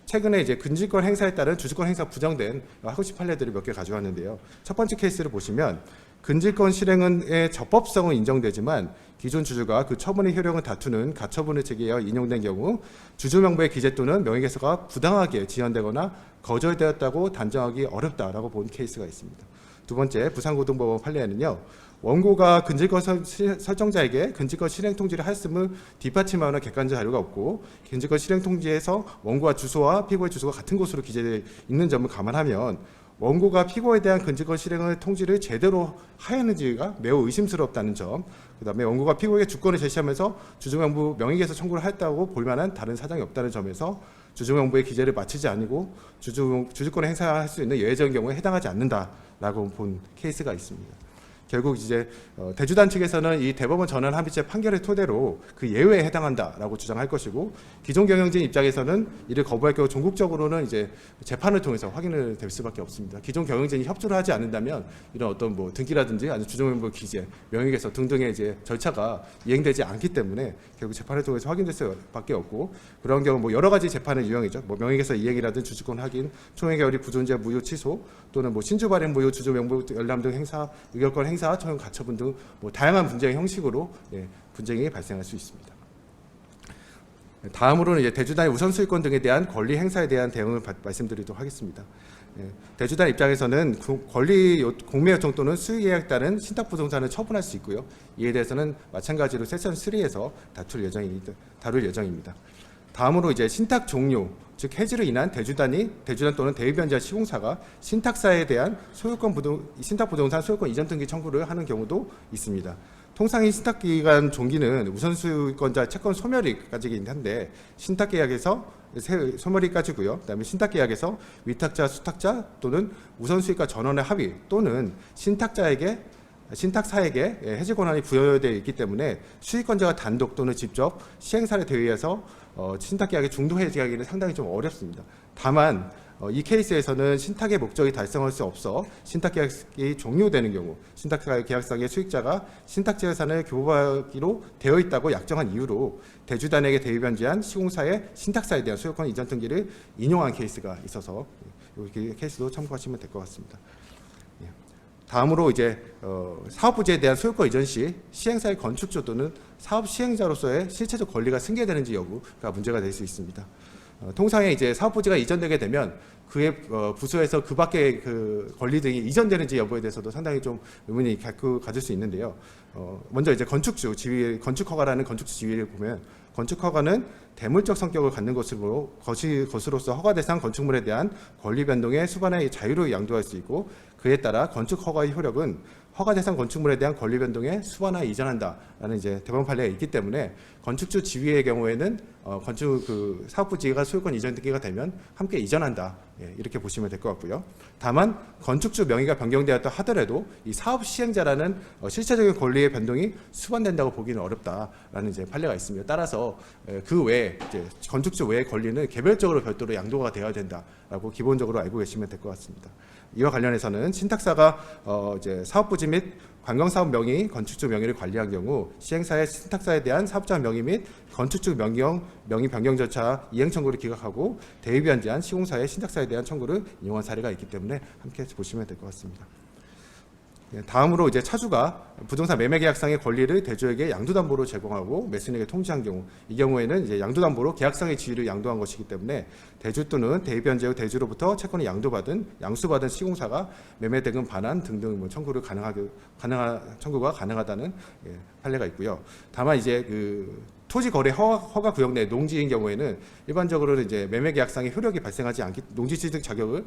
최근에 이제 근질권 행사에 따른 주주권 행사 부정된 학습 판례들을 몇 개 가져왔는데요. 첫 번째 케이스를 보시면 근질권 실행의 적법성은 인정되지만 기존 주주가 그 처분의 효력을 다투는 가처분을 제기하여 인용된 경우 주주명부의 기재 또는 명의개서가 부당하게 지연되거나 거절되었다고 단정하기 어렵다라고 본 케이스가 있습니다. 두 번째 부산고등법원 판례에는요. 원고가 근질권 설정자에게 근질권 실행 통지를 하였음을 뒷받침하는 객관적 자료가 없고 근질권 실행 통지에서 원고와 주소와 피고의 주소가 같은 곳으로 기재되어 있는 점을 감안하면 원고가 피고에 대한 근질권 실행을 통지를 제대로 하였는지가 매우 의심스럽다는 점, 그다음에 원고가 피고에게 주권을 제시하면서 주중명부 명의계에서 청구를 하였다고 볼 만한 다른 사정이 없다는 점에서 주중명부의 기재를 마치지 아니고 주주권을 행사할 수 있는 예외적인 경우에 해당하지 않는다라고 본 케이스가 있습니다. 결국 이제 대주단 측에서는 이 대법원 전원 합의체 판결을 토대로 그 예외에 해당한다라고 주장할 것이고 기존 경영진 입장에서는 이를 거부할 경우 종국적으로는 이제 재판을 통해서 확인을 될 수밖에 없습니다. 기존 경영진이 협조를 하지 않는다면 이런 어떤 뭐 등기라든지 아니면 주종명부 기재, 명의계서 등등의 이제 절차가 이행되지 않기 때문에 결국 재판을 통해서 확인될 수밖에 없고 그런 경우 뭐 여러 가지 재판의 유형이죠. 뭐 명의계서 이행이라든 주주권 확인, 총회결의 부존재 무효 취소 또는 뭐 신주 발행 무효 주주명부 열람 등 행사 의결권 행사 처형 가처분 등 뭐 다양한 분쟁 형식으로 분쟁이 발생할 수 있습니다. 다음으로는 이제 대주단의 우선 수익권 등에 대한 권리 행사에 대한 대응을 말씀드리도록 하겠습니다. 대주단 입장에서는 권리 공매 요청 또는 수익 계약에 따른 신탁 부동산을 처분할 수 있고요. 이에 대해서는 마찬가지로 세션 3에서 다룰 예정입니다. 다음으로 이제 신탁 종료, 즉 해지로 인한 대주단 또는 대의변제한 시공사가 신탁사에 대한 신탁 부동산 소유권 이전 등기 청구를 하는 경우도 있습니다. 통상의 신탁기간 종기는 우선수익권자 채권 소멸일까지긴 한데 신탁계약에서 소멸일까지고요. 그다음에 신탁계약에서 위탁자, 수탁자 또는 우선수익과 전원의 합의 또는 신탁사에게 해지 권한이 부여되어 있기 때문에 수익권자가 단독 또는 직접 시행사를 대의해서 신탁계약의 중도 해지하기는 상당히 좀 어렵습니다. 다만 이 케이스에서는 신탁의 목적이 달성할 수 없어 신탁계약이 종료되는 경우 신탁계약상의 수익자가 신탁재산을 교부하기로 되어 있다고 약정한 이유로 대주단에게 대의변제한 시공사의 신탁사에 대한 소유권 이전 등기를 인용한 케이스가 있어서 이 케이스도 참고하시면 될 것 같습니다. 다음으로 이제 사업부지에 대한 소유권 이전 시 시행사의 건축주 또는 사업 시행자로서의 실체적 권리가 승계되는지 여부가 문제가 될 수 있습니다. 통상에 이제 사업부지가 이전되게 되면 그의 부서에서 그 밖의 그 권리 등이 이전되는지 여부에 대해서도 상당히 좀 의문이 가질 수 있는데요. 먼저 이제 건축주 지위, 건축허가라는 건축주 지위를 보면 건축허가는 대물적 성격을 갖는 것으로서 허가 대상 건축물에 대한 권리 변동의 수반의 자유를 양도할 수 있고 그에 따라 건축허가의 효력은 허가 대상 건축물에 대한 권리 변동에 수반하에 이전한다라는 이제 대법원 판례가 있기 때문에 건축주 지위의 경우에는 사업부지가 소유권 이전 등기가 되면 함께 이전한다. 이렇게 보시면 될 것 같고요. 다만 건축주 명의가 변경되었다 하더라도 이 사업 시행자라는 실체적인 권리의 변동이 수반된다고 보기는 어렵다라는 이제 판례가 있습니다. 따라서 그 외에 이제 건축주 외의 권리는 개별적으로 별도로 양도가 되어야 된다라고 기본적으로 알고 계시면 될 것 같습니다. 이와 관련해서는 신탁사가 이제 사업부지 및 관광사업 명의, 건축주 명의를 관리한 경우 시행사의 신탁사에 대한 사업자 명의 및 건축주 명의 변경 절차 이행 청구를 기각하고 대의변제한 시공사의 신탁사에 대한 청구를 인용한 사례가 있기 때문에 함께 보시면 될 것 같습니다. 다음으로 이제 차주가 부동산 매매 계약상의 권리를 대주에게 양도담보로 제공하고 매수인에게 통지한 경우, 이 경우에는 이제 양도담보로 계약상의 지위를 양도한 것이기 때문에 대주 또는 대의변제 후 대주로부터 채권을 양수받은 시공사가 매매 대금 반환 등등 뭐 청구가 가능하다는 판례가 있고요. 다만 이제 토지 거래 허가 구역 내 농지인 경우에는 일반적으로는 이제 매매 계약상의 효력이 발생하지 않기, 농지 취득 자격을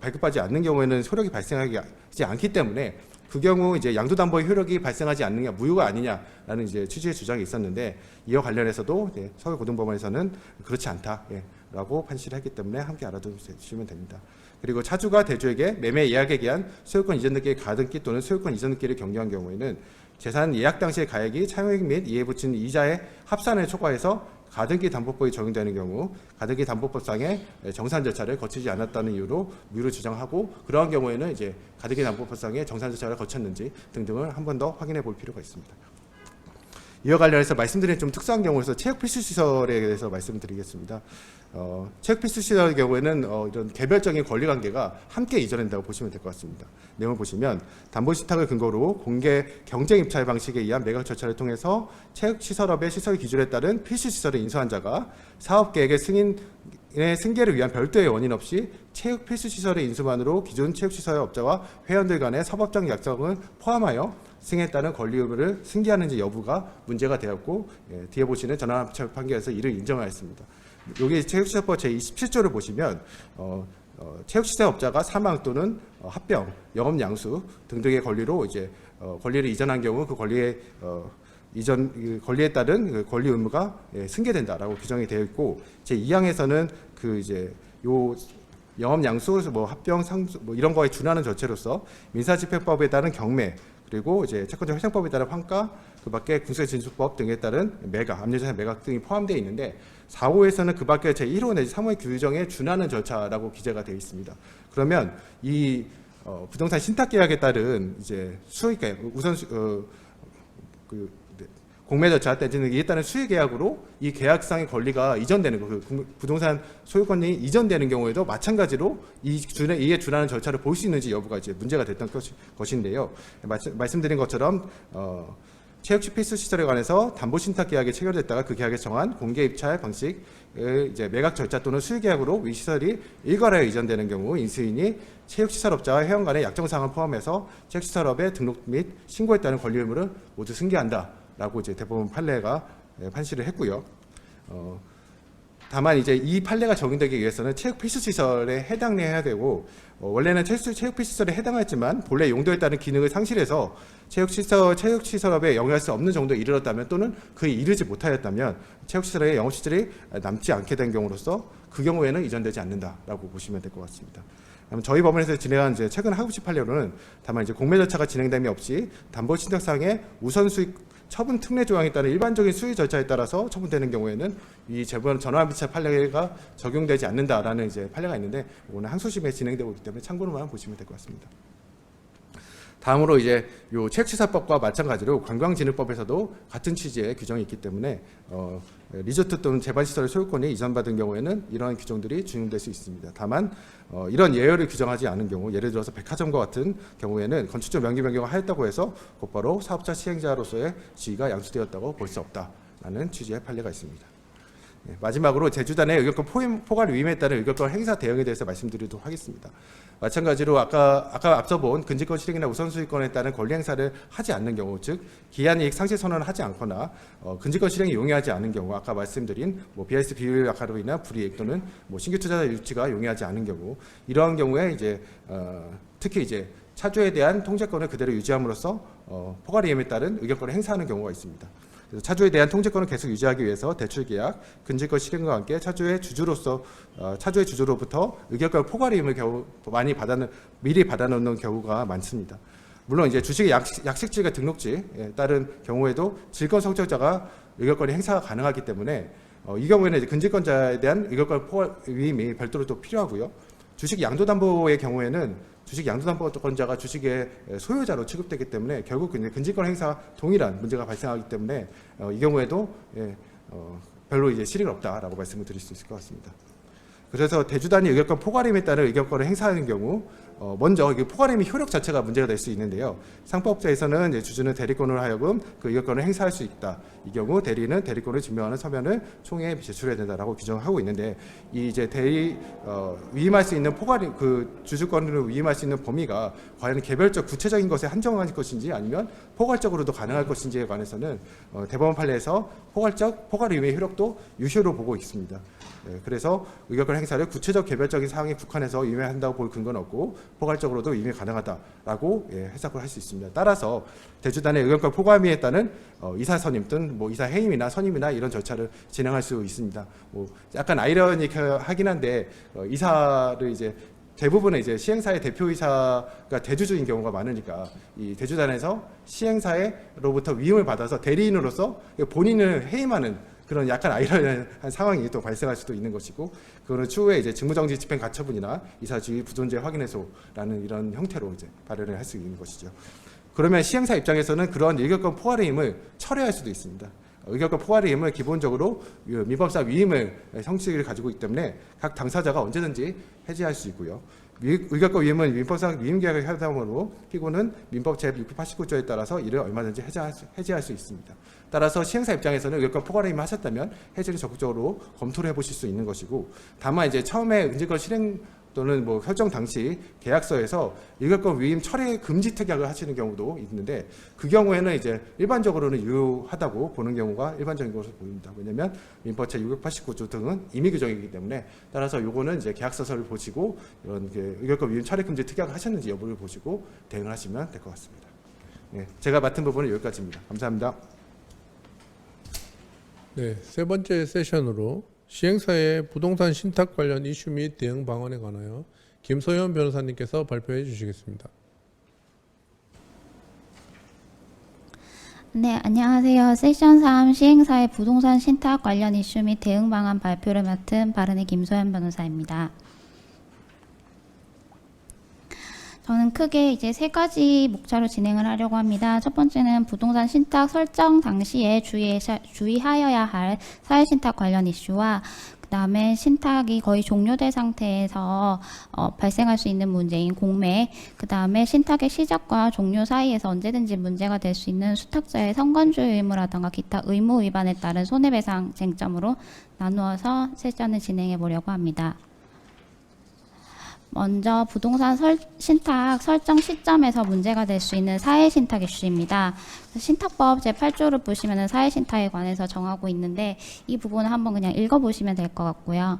발급하지 않는 경우에는 효력이 발생하지 않기 때문에 그 경우 이제 양도담보의 효력이 발생하지 않느냐, 무효가 아니냐라는 이제 취지의 주장이 있었는데 이와 관련해서도 서울고등법원에서는 그렇지 않다라고 판시를 했기 때문에 함께 알아두시면 됩니다. 그리고 차주가 대주에게 매매 예약에 기한 소유권 이전 등기의 가등기 또는 소유권 이전 등기를 경료한 경우에는 재산 예약 당시의 가액이 차용액 및 이에 붙인 이자의 합산을 초과해서 가등기 담보법이 적용되는 경우 가등기 담보법상의 정산 절차를 거치지 않았다는 이유로 무효를 주장하고 그러한 경우에는 이제 가등기 담보법상의 정산 절차를 거쳤는지 등등을 한 번 더 확인해 볼 필요가 있습니다. 이와 관련해서 말씀드린 좀 특수한 경우에서 체육 필수 시설에 대해서 말씀드리겠습니다. 체육 필수 시설의 경우에는 이런 개별적인 권리 관계가 함께 이전된다고 보시면 될 것 같습니다. 내용을 보시면 담보 신탁을 근거로 공개 경쟁 입찰 방식에 의한 매각 절차를 통해서 체육 시설업의 시설 기준에 따른 필수 시설을 인수한 자가 사업 계획의 승인 승계를 위한 별도의 원인 없이 체육 필수 시설의 인수만으로 기존 체육시설 업자와 회원들 간의 사법적 약정을 포함하여 승에 따른 권리 의무를 승계하는지 여부가 문제가 되었고, 뒤에 보시는 전환합의체 판결에서 이를 인정하였습니다. 여기 체육시설법 제27조를 보시면 체육시설 업자가 사망 또는 합병, 영업 양수 등등의 권리로 이제 권리를 이전한 경우 그 권리의 권리에 따른 그 권리 의무가 승계된다라고 규정이 되어 있고, 제2항에서는 그 이제 요 영업 양수, 뭐 합병, 상수 뭐 이런 거에 준하는 조치로서 민사집행법에 따른 경매, 그리고 이제 채권자 회생법에 따른 환가, 그밖에 공소진술법 등에 따른 매각, 압류재산 매각 등이 포함되어 있는데, 4호에서는 그밖에 제1호 내지 3호의 규정에 준하는 절차라고 기재가 되어 있습니다. 그러면 이 부동산 신탁 계약에 따른 이제 수익 계약, 우선 공매 절차 내지는 이에 따른 수익 계약으로 이 계약상의 권리가 이전되는 거, 그 부동산 소유권이 이전되는 경우에도 마찬가지로 이에 준하는 절차를 볼 수 있는지 여부가 이제 문제가 됐던 것인데요. 말씀드린 것처럼 체육 필수 시설에 관해서 담보 신탁 계약이 체결됐다가 그 계약에 정한 공개 입찰 방식을 이제 매각 절차 또는 수익 계약으로 이 시설이 일괄하여 이전되는 경우 인수인이 체육시설업자와 회원 간의 약정 사항을 포함해서 체육시설업의 등록 및 신고에 따른 권리 의무를 모두 승계한다라고 이제 대법원 판례가 판시를 했고요. 다만 이제 이 판례가 적용되기 위해서는 체육 필수 시설에 해당해야 되고, 원래는 체육 필수 시설에 해당했지만 본래 용도에 따른 기능을 상실해서 체육시설업에 영위할 수 없는 정도에 이르렀다면, 또는 그에 이르지 못하였다면 체육시설의 영업 시설이 남지 않게 된 경우로서 그 경우에는 이전되지 않는다라고 보시면 될 것 같습니다. 저희 법원에서 진행한 이제 최근 하급식 판례로는 다만 이제 공매 절차가 진행됨이 없이 담보 신탁상의 우선 수익 처분 특례 조항에 따른 일반적인 수의 절차에 따라서 처분되는 경우에는 이 재벌 전환합의체 판례가 적용되지 않는다라는 이제 판례가 있는데, 오늘 항소심에 진행되고 있기 때문에 참고로만 보시면 될 것 같습니다. 다음으로 이제 요 체육시설법과 마찬가지로 관광진흥법에서도 같은 취지의 규정이 있기 때문에 리조트 또는 재반시설의 소유권이 이전받은 경우에는 이러한 규정들이 준용될 수 있습니다. 다만 이런 예외를 규정하지 않은 경우, 예를 들어서 백화점과 같은 경우에는 건축적 명기 변경을 하였다고 해서 곧바로 사업자 시행자로서의 지위가 양수되었다고 볼 수 없다라는 취지의 판례가 있습니다. 마지막으로 제주단의 의결권 포괄 위임에 따른 의결권 행사 대응에 대해서 말씀드리도록 하겠습니다. 마찬가지로 아까 앞서 본 근지권 실행이나 우선수익권에 따른 권리 행사를 하지 않는 경우, 즉 기한이익 상실 선언을 하지 않거나 근지권 실행이 용이하지 않은 경우, 아까 말씀드린 BIS 비율 약화로 인한 불이익 또는 신규 투자자 유치가 용이하지 않은 경우, 이러한 경우에 이제 특히 이제 차주에 대한 통제권을 그대로 유지함으로써 포괄 위임에 따른 의결권을 행사하는 경우가 있습니다. 그래서 차주에 대한 통제권을 계속 유지하기 위해서 대출계약, 근지권 실행과 함께 차주의 주주로부터 의결권 포괄임을 미리 받아놓는 경우가 많습니다. 물론 이제 주식의 약식지가 등록지에 따른 경우에도 질권 성적자가 의결권의 행사가 가능하기 때문에 이 경우에는 이제 근지권자에 대한 의결권 포괄임이 별도로 또 필요하고요. 주식 양도담보의 경우에는 주식 양도담보권자가 주식의 소유자로 취급되기 때문에 결국 근지권 행사 동일한 문제가 발생하기 때문에 이 경우에도 별로 이제 실익은 없다라고 말씀을 드릴 수 있을 것 같습니다. 그래서 대주단이 의결권 포괄임에 따른 의결권을 행사하는 경우, 먼저 포괄임의 효력 자체가 문제가 될 수 있는데요. 상법제에서는 이제 주주는 대리권으로 하여금 그 의결권을 행사할 수 있다. 이 경우 대리는 대리권을 증명하는 서면을 총회에 제출해야 된다라고 규정하고 있는데, 이 이제 위임할 수 있는 포괄임, 그 주주권으로 위임할 수 있는 범위가 과연 개별적 구체적인 것에 한정할 것인지 아니면 포괄적으로도 가능할 것인지에 관해서는 대법원 판례에서 포괄임의 효력도 유효로 보고 있습니다. 그래서 의결권 행사를 구체적 개별적인 사항에 국한해서 위임한다고 볼 근거는 없고 포괄적으로도 위임이 가능하다라고 해석을 할 수 있습니다. 따라서 대주단의 의결권 포괄임에 따른 이사 선임 또는 이사 해임이나 선임이나 이런 절차를 진행할 수 있습니다. 약간 아이러니하긴 한데 이사를 이제 대부분의 이제 시행사의 대표이사가 대주주인 경우가 많으니까 이 대주단에서 시행사로부터 위임을 받아서 대리인으로서 본인을 해임하는 그런 약간 아이러니한 상황이 또 발생할 수도 있는 것이고, 그거는 추후에 이제 직무정지 집행 가처분이나 이사지위 부존재 확인해소라는 이런 형태로 이제 발현을 할 수 있는 것이죠. 그러면 시행사 입장에서는 그런 의결권 포괄임을 철회할 수도 있습니다. 의결권 포괄임을 기본적으로 미법사 위임을 형식을 가지고 있기 때문에 각 당사자가 언제든지 해지할 수 있고요. 의결권 위임은 민법상 위임계약을 하다므로 피고는 민법 제689조에 따라서 이를 얼마든지 해지할 수 있습니다. 따라서 시행사 입장에서는 의결권 포괄임을 하셨다면 해지를 적극적으로 검토를 해보실 수 있는 것이고, 다만 이제 처음에 은지권 실행 또는 뭐 설정 당시 계약서에서 의결권 위임 철회 금지 특약을 하시는 경우도 있는데, 그 경우에는 이제 일반적으로는 유효하다고 보는 경우가 일반적인 것으로 보입니다. 왜냐하면 민법 제689조 등은 임의 규정이기 때문에, 따라서 요거는 이제 계약서를 보시고 이런 의결권 위임 철회 금지 특약을 하셨는지 여부를 보시고 대응을 하시면 될 것 같습니다. 네, 제가 맡은 부분은 여기까지입니다. 감사합니다. 네, 세 번째 세션으로 시행사의 부동산 신탁 관련 이슈 및 대응 방안에 관하여 김소연 변호사님께서 발표해 주시겠습니다. 네, 안녕하세요. 세션 3 시행사의 부동산 신탁 관련 이슈 및 대응 방안 발표를 맡은 바른의 김소연 변호사입니다. 저는 크게 이제 세 가지 목차로 진행을 하려고 합니다. 첫 번째는 부동산 신탁 설정 당시에 주의하여야 할 사회신탁 관련 이슈와, 그 다음에 신탁이 거의 종료된 상태에서 발생할 수 있는 문제인 공매, 그 다음에 신탁의 시작과 종료 사이에서 언제든지 문제가 될 수 있는 수탁자의 선관주의 의무라든가 기타 의무 위반에 따른 손해배상 쟁점으로 나누어서 세션을 진행해 보려고 합니다. 먼저 부동산 신탁 설정 시점에서 문제가 될 수 있는 사회신탁 이슈입니다. 신탁법 제8조를 보시면 사회신탁에 관해서 정하고 있는데, 이 부분을 한번 그냥 읽어보시면 될 것 같고요.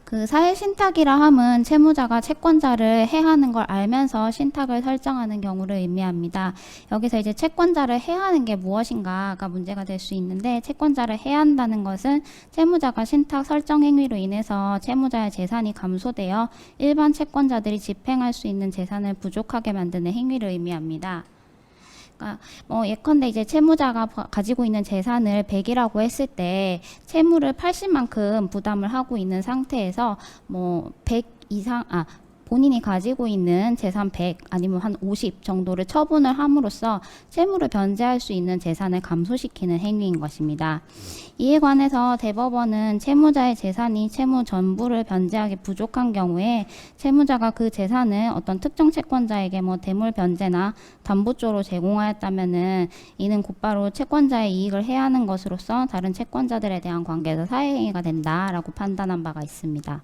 그 사회신탁이라 함은 채무자가 채권자를 해하는 걸 알면서 신탁을 설정하는 경우를 의미합니다. 여기서 이제 채권자를 해하는 게 무엇인가가 문제가 될 수 있는데, 채권자를 해한다는 것은 채무자가 신탁 설정 행위로 인해서 채무자의 재산이 감소되어 일반 채권자들이 집행할 수 있는 재산을 부족하게 만드는 행위를 의미합니다. 그러니까 예컨대 이제 채무자가 가지고 있는 재산을 100이라고 했을 때 채무를 80만큼 부담을 하고 있는 상태에서 100 이상 본인이 가지고 있는 재산 100 아니면 한 50 정도를 처분을 함으로써 채무를 변제할 수 있는 재산을 감소시키는 행위인 것입니다. 이에 관해서 대법원은 채무자의 재산이 채무 전부를 변제하기 부족한 경우에 채무자가 그 재산을 어떤 특정 채권자에게 대물 변제나 담보조로 제공하였다면은 이는 곧바로 채권자의 이익을 해하는 것으로서 다른 채권자들에 대한 관계에서 사회행위가 된다라고 판단한 바가 있습니다.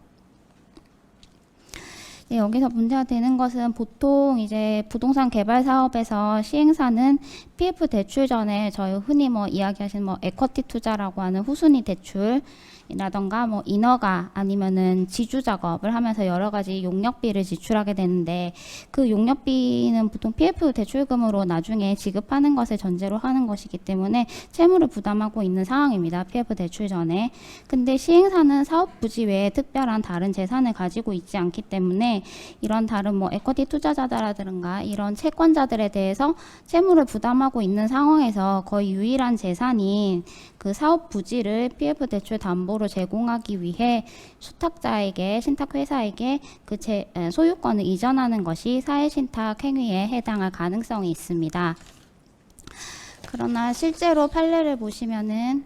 네, 여기서 문제가 되는 것은 보통 이제 부동산 개발 사업에서 시행사는 PF 대출 전에 저희 흔히 이야기하시는 에쿼티 투자라고 하는 후순위 대출이라던가 인허가 아니면은 지주 작업을 하면서 여러 가지 용역비를 지출하게 되는데, 그 용역비는 보통 PF 대출금으로 나중에 지급하는 것을 전제로 하는 것이기 때문에 채무를 부담하고 있는 상황입니다. PF 대출 전에. 근데 시행사는 사업 부지 외에 특별한 다른 재산을 가지고 있지 않기 때문에 이런 다른 에쿼티 투자자들이라든가 이런 채권자들에 대해서 채무를 부담하고 있는 상황에서 거의 유일한 재산인 그 사업 부지를 PF 대출 담보로 제공하기 위해 수탁자에게, 신탁회사에게 그 소유권을 이전하는 것이 사회신탁 행위에 해당할 가능성이 있습니다. 그러나 실제로 판례를 보시면은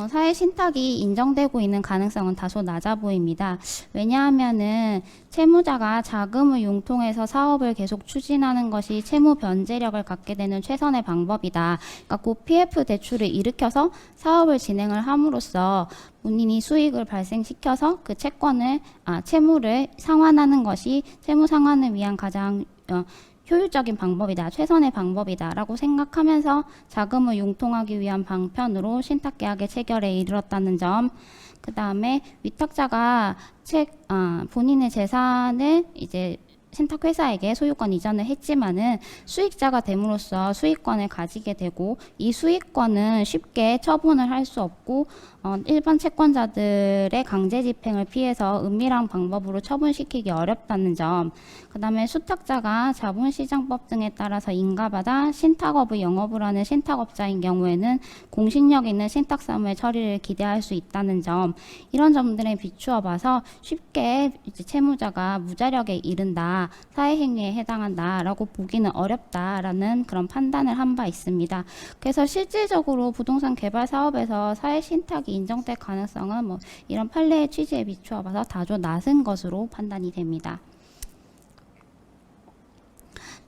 사회신탁이 인정되고 있는 가능성은 다소 낮아 보입니다. 왜냐하면은 채무자가 자금을 융통해서 사업을 계속 추진하는 것이 채무 변제력을 갖게 되는 최선의 방법이다. 그러니까 그 PF 대출을 일으켜서 사업을 진행을 함으로써 본인이 수익을 발생시켜서 그 채무를 상환하는 것이 채무 상환을 위한 가장 효율적인 방법이다, 최선의 방법이다 라고 생각하면서 자금을 융통하기 위한 방편으로 신탁계약의 체결에 이르렀다는 점, 그 다음에 위탁자가 본인의 재산을 이제 신탁회사에게 소유권 이전을 했지만은 수익자가 됨으로써 수익권을 가지게 되고, 이 수익권은 쉽게 처분을 할 수 없고 일반 채권자들의 강제 집행을 피해서 은밀한 방법으로 처분시키기 어렵다는 점, 그 다음에 수탁자가 자본시장법 등에 따라서 인가받아 신탁업의 영업을 하는 신탁업자인 경우에는 공신력 있는 신탁사무의 처리를 기대할 수 있다는 점, 이런 점들에 비추어 봐서 쉽게 이제 채무자가 무자력에 이른다, 사회행위에 해당한다라고 보기는 어렵다라는 그런 판단을 한 바 있습니다. 그래서 실질적으로 부동산 개발 사업에서 사회신탁이 인정될 가능성은 뭐 이런 판례의 취지에 비추어 봐서 다소 낮은 것으로 판단이 됩니다.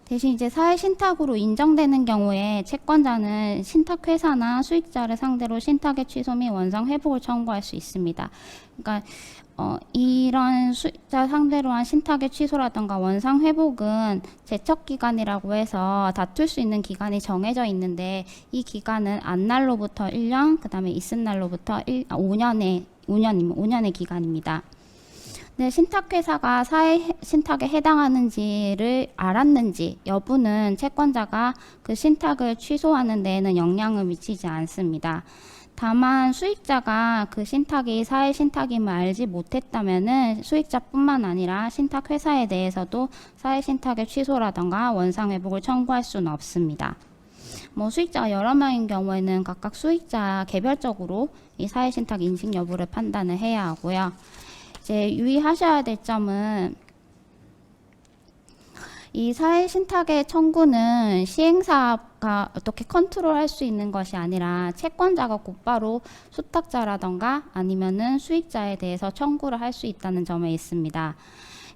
대신 이제 사회신탁으로 인정되는 경우에 채권자는 신탁회사나 수익자를 상대로 신탁의 취소 및 원상 회복을 청구할 수 있습니다. 그러니까 이런 수익자 상대로 한 신탁의 취소라든가 원상 회복은 제척기간이라고 해서 다툴 수 있는 기간이 정해져 있는데 이 기간은 안 날로부터 1년, 그 다음에 있은 날로부터 5년의 기간입니다. 네, 신탁회사가 사회신탁에 해당하는지를 알았는지 여부는 채권자가 그 신탁을 취소하는 데에는 영향을 미치지 않습니다. 다만 수익자가 그 신탁이 사회신탁임을 알지 못했다면은 수익자뿐만 아니라 신탁회사에 대해서도 사회신탁의 취소라던가 원상회복을 청구할 수는 없습니다. 뭐 수익자가 여러 명인 경우에는 각각 수익자 개별적으로 이 사회신탁 인식 여부를 판단을 해야 하고요. 이제 유의하셔야 될 점은 이 사회신탁의 청구는 시행사가 어떻게 컨트롤할 수 있는 것이 아니라 채권자가 곧바로 수탁자라던가 아니면은 수익자에 대해서 청구를 할 수 있다는 점에 있습니다.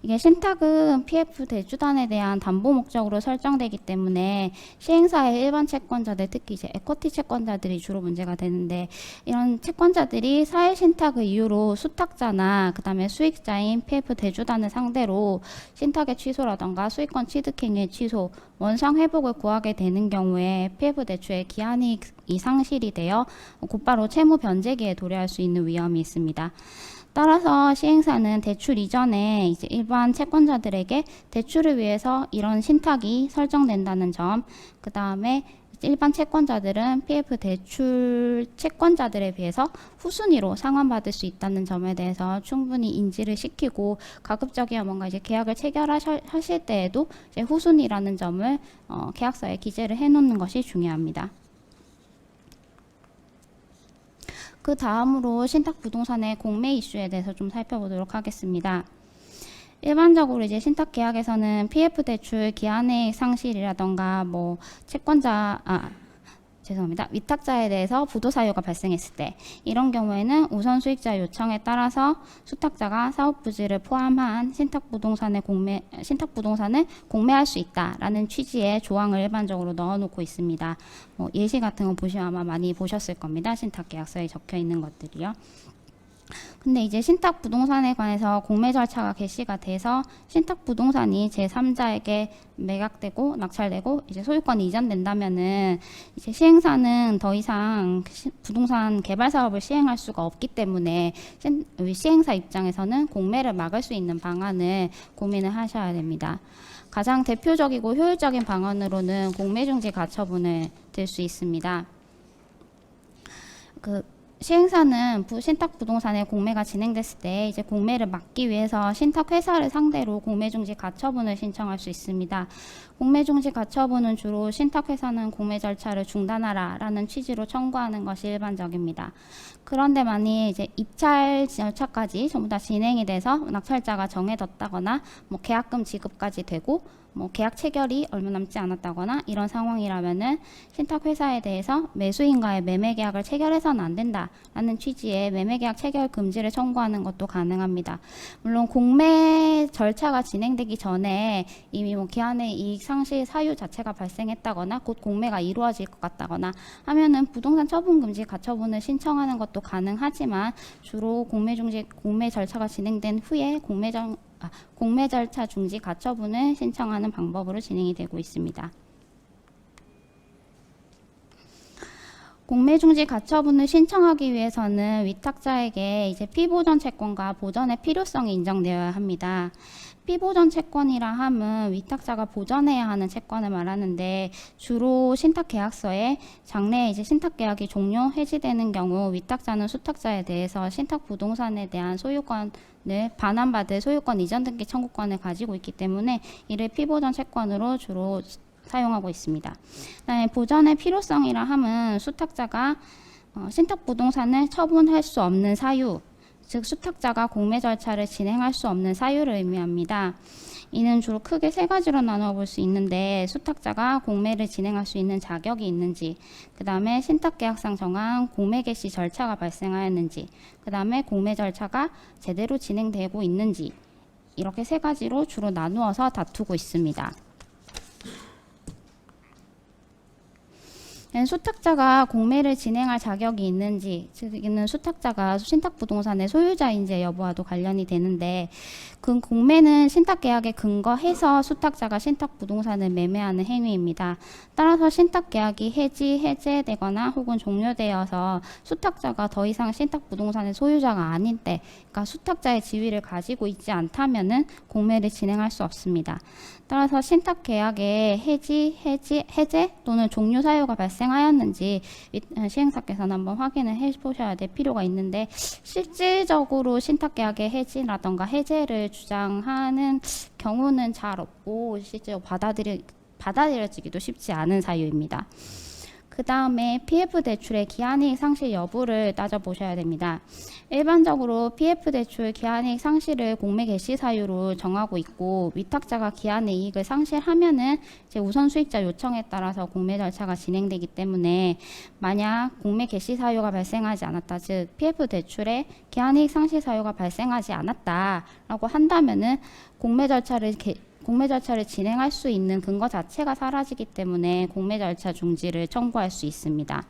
이게 신탁은 PF 대주단에 대한 담보 목적으로 설정되기 때문에 시행사의 일반 채권자들, 특히 이제 에쿼티 채권자들이 주로 문제가 되는데, 이런 채권자들이 사회신탁을 이유로 수탁자나 그 다음에 수익자인 PF 대주단을 상대로 신탁의 취소라던가 수익권 취득행위의 취소, 원상 회복을 구하게 되는 경우에 PF 대출의 기한이 상실이 되어 곧바로 채무 변제기에 도래할 수 있는 위험이 있습니다. 따라서 시행사는 대출 이전에 이제 일반 채권자들에게 대출을 위해서 이런 신탁이 설정된다는 점, 그 다음에 일반 채권자들은 PF 대출 채권자들에 비해서 후순위로 상환받을 수 있다는 점에 대해서 충분히 인지를 시키고, 가급적이면 뭔가 이제 계약을 체결하실 때에도 이제 후순위라는 점을 계약서에 기재를 해놓는 것이 중요합니다. 그 다음으로 신탁부동산의 공매 이슈에 대해서 좀 살펴보도록 하겠습니다. 일반적으로 이제 신탁 계약에서는 PF 대출 기한의 상실이라던가 뭐 위탁자에 대해서 부도 사유가 발생했을 때, 이런 경우에는 우선 수익자 요청에 따라서 수탁자가 사업 부지를 포함한 신탁 부동산을 공매할 수 있다라는 취지의 조항을 일반적으로 넣어놓고 있습니다. 뭐 예시 같은 거 보시면 아마 많이 보셨을 겁니다. 신탁 계약서에 적혀 있는 것들이요. 근데 이제 신탁 부동산에 관해서 공매 절차가 개시가 돼서 신탁 부동산이 제3자에게 매각되고 낙찰되고 이제 소유권이 이전된다면은 이제 시행사는 더 이상 부동산 개발 사업을 시행할 수가 없기 때문에 시행사 입장에서는 공매를 막을 수 있는 방안을 고민을 하셔야 됩니다. 가장 대표적이고 효율적인 방안으로는 공매 중지 가처분을 들 수 있습니다. 시행사는 신탁 부동산의 공매가 진행됐을 때 이제 공매를 막기 위해서 신탁 회사를 상대로 공매 중지 가처분을 신청할 수 있습니다. 공매 중지 가처분은 주로 신탁 회사는 공매 절차를 중단하라라는 취지로 청구하는 것이 일반적입니다. 그런데 만약 이제 입찰 절차까지 전부 다 진행이 돼서 낙찰자가 정해졌다거나 뭐 계약금 지급까지 되고 뭐 계약 체결이 얼마 남지 않았다거나 이런 상황이라면은 신탁 회사에 대해서 매수인과의 매매 계약을 체결해서는 안 된다라는 취지의 매매 계약 체결 금지를 청구하는 것도 가능합니다. 물론 공매 절차가 진행되기 전에 이미 뭐 기한의 이익 상실 사유 자체가 발생했다거나 곧 공매가 이루어질 것 같다거나 하면은 부동산 처분 금지 가처분을 신청하는 것도 가능하지만, 주로 공매 절차가 진행된 후에 공매 절차 중지 가처분을 신청하는 방법으로 진행이 되고 있습니다. 공매 중지 가처분을 신청하기 위해서는 위탁자에게 이제 피보전 채권과 보전의 필요성이 인정되어야 합니다. 피보전 채권이라 함은 위탁자가 보전해야 하는 채권을 말하는데, 주로 신탁 계약서에 장래에 이제 신탁 계약이 종료 해지되는 경우 위탁자는 수탁자에 대해서 신탁 부동산에 대한 소유권을 반환받을 소유권 이전 등기 청구권을 가지고 있기 때문에 이를 피보전 채권으로 주로 사용하고 있습니다. 그다음에 보전의 필요성이라 함은 수탁자가 신탁 부동산을 처분할 수 없는 사유, 즉 수탁자가 공매 절차를 진행할 수 없는 사유를 의미합니다. 이는 주로 크게 세 가지로 나누어 볼 수 있는데, 수탁자가 공매를 진행할 수 있는 자격이 있는지, 그 다음에 신탁계약상 정한 공매 개시 절차가 발생하였는지, 그 다음에 공매 절차가 제대로 진행되고 있는지, 이렇게 세 가지로 주로 나누어서 다투고 있습니다. 수탁자가 공매를 진행할 자격이 있는지, 즉 이는 수탁자가 신탁부동산의 소유자인지 여부와도 관련이 되는데, 그 공매는 신탁계약에 근거해서 수탁자가 신탁부동산을 매매하는 행위입니다. 따라서 신탁계약이 해제되거나 혹은 종료되어서 수탁자가 더 이상 신탁부동산의 소유자가 아닌 때, 그러니까 수탁자의 지위를 가지고 있지 않다면은 공매를 진행할 수 없습니다. 따라서 신탁계약의 해제 또는 종료 사유가 발생하였는지 시행사께서는 한번 확인을 해보셔야 될 필요가 있는데, 실질적으로 신탁계약의 해지라던가 해제를 주장하는 경우는 잘 없고 실제로 받아들여지기도 쉽지 않은 사유입니다. 그 다음에 PF 대출의 기한이익 상실 여부를 따져보셔야 됩니다. 일반적으로 PF 대출 기한이익 상실을 공매 개시 사유로 정하고 있고, 위탁자가 기한의 이익을 상실하면은 이제 우선 수익자 요청에 따라서 공매 절차가 진행되기 때문에, 만약 공매 개시 사유가 발생하지 않았다, 즉 PF 대출에 기한이익 상실 사유가 발생하지 않았다라고 한다면은 공매 절차를 진행할 수 있는 근거 자체가 사라지기 때문에 공매 절차 중지를 청구할 수 있습니다.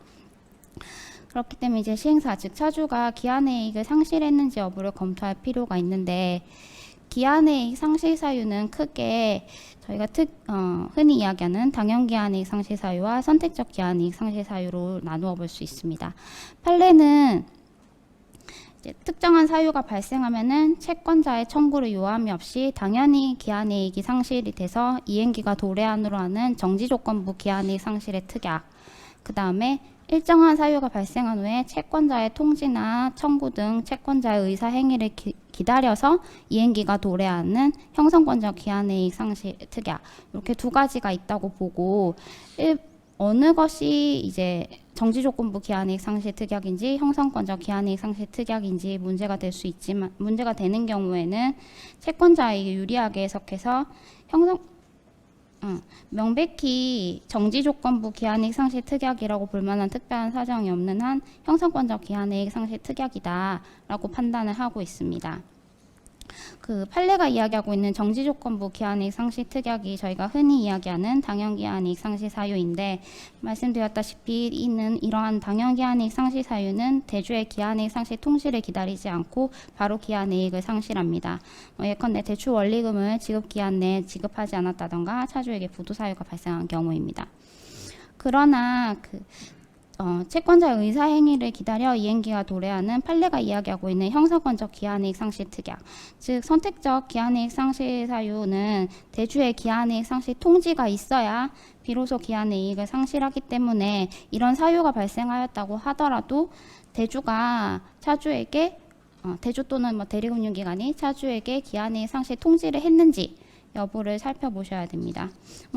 그렇기 때문에 이제 시행사, 즉 차주가 기한의 이익을 상실했는지 여부를 검토할 필요가 있는데, 기한의 이익 상실 사유는 크게 저희가 흔히 이야기하는 당연 기한이익 상실 사유와 선택적 기한이익 상실 사유로 나누어 볼 수 있습니다. 판례는 특정한 사유가 발생하면은 채권자의 청구를 요함이 없이 당연히 기한이익이 상실이 돼서 이행기가 도래한으로 하는 정지조건부 기한이익 상실의 특약, 그 다음에 일정한 사유가 발생한 후에 채권자의 통지나 청구 등 채권자의 의사 행위를 기다려서 이행기가 도래하는 형성권적 기한이익 상실 특약, 이렇게 두 가지가 있다고 보고, 어느 것이 이제 정지조건부 기한이익 상실 특약인지 형성권적 기한이익 상실 특약인지 문제가 될 수 있지만, 문제가 되는 경우에는 채권자에게 유리하게 해석해서 명백히 정지조건부 기한이익 상실 특약이라고 볼 만한 특별한 사정이 없는 한 형성권적 기한이익 상실 특약이다라고 판단을 하고 있습니다. 그 판례가 이야기하고 있는 정지조건부 기한이익 상실 특약이 저희가 흔히 이야기하는 당연 기한이익 상실 사유인데, 말씀드렸다시피 이러한 당연 기한이익 상실 사유는 대주의 기한이익 상실 통지를 기다리지 않고 바로 기한이익을 상실합니다. 예컨대 대출 원리금을 지급 기한 내에 지급하지 않았다던가 차주에게 부도 사유가 발생한 경우입니다. 그러나 채권자의 의사 행위를 기다려 이행기가 도래하는 판례가 이야기하고 있는 형성권적 기한이익 상실 특약, 즉 선택적 기한이익 상실 사유는 대주의 기한이익 상실 통지가 있어야 비로소 기한의 이익을 상실하기 때문에, 이런 사유가 발생하였다고 하더라도 대주가 차주에게 대주 또는 대리금융기관이 차주에게 기한이익 상실 통지를 했는지 여부를 살펴보셔야 됩니다.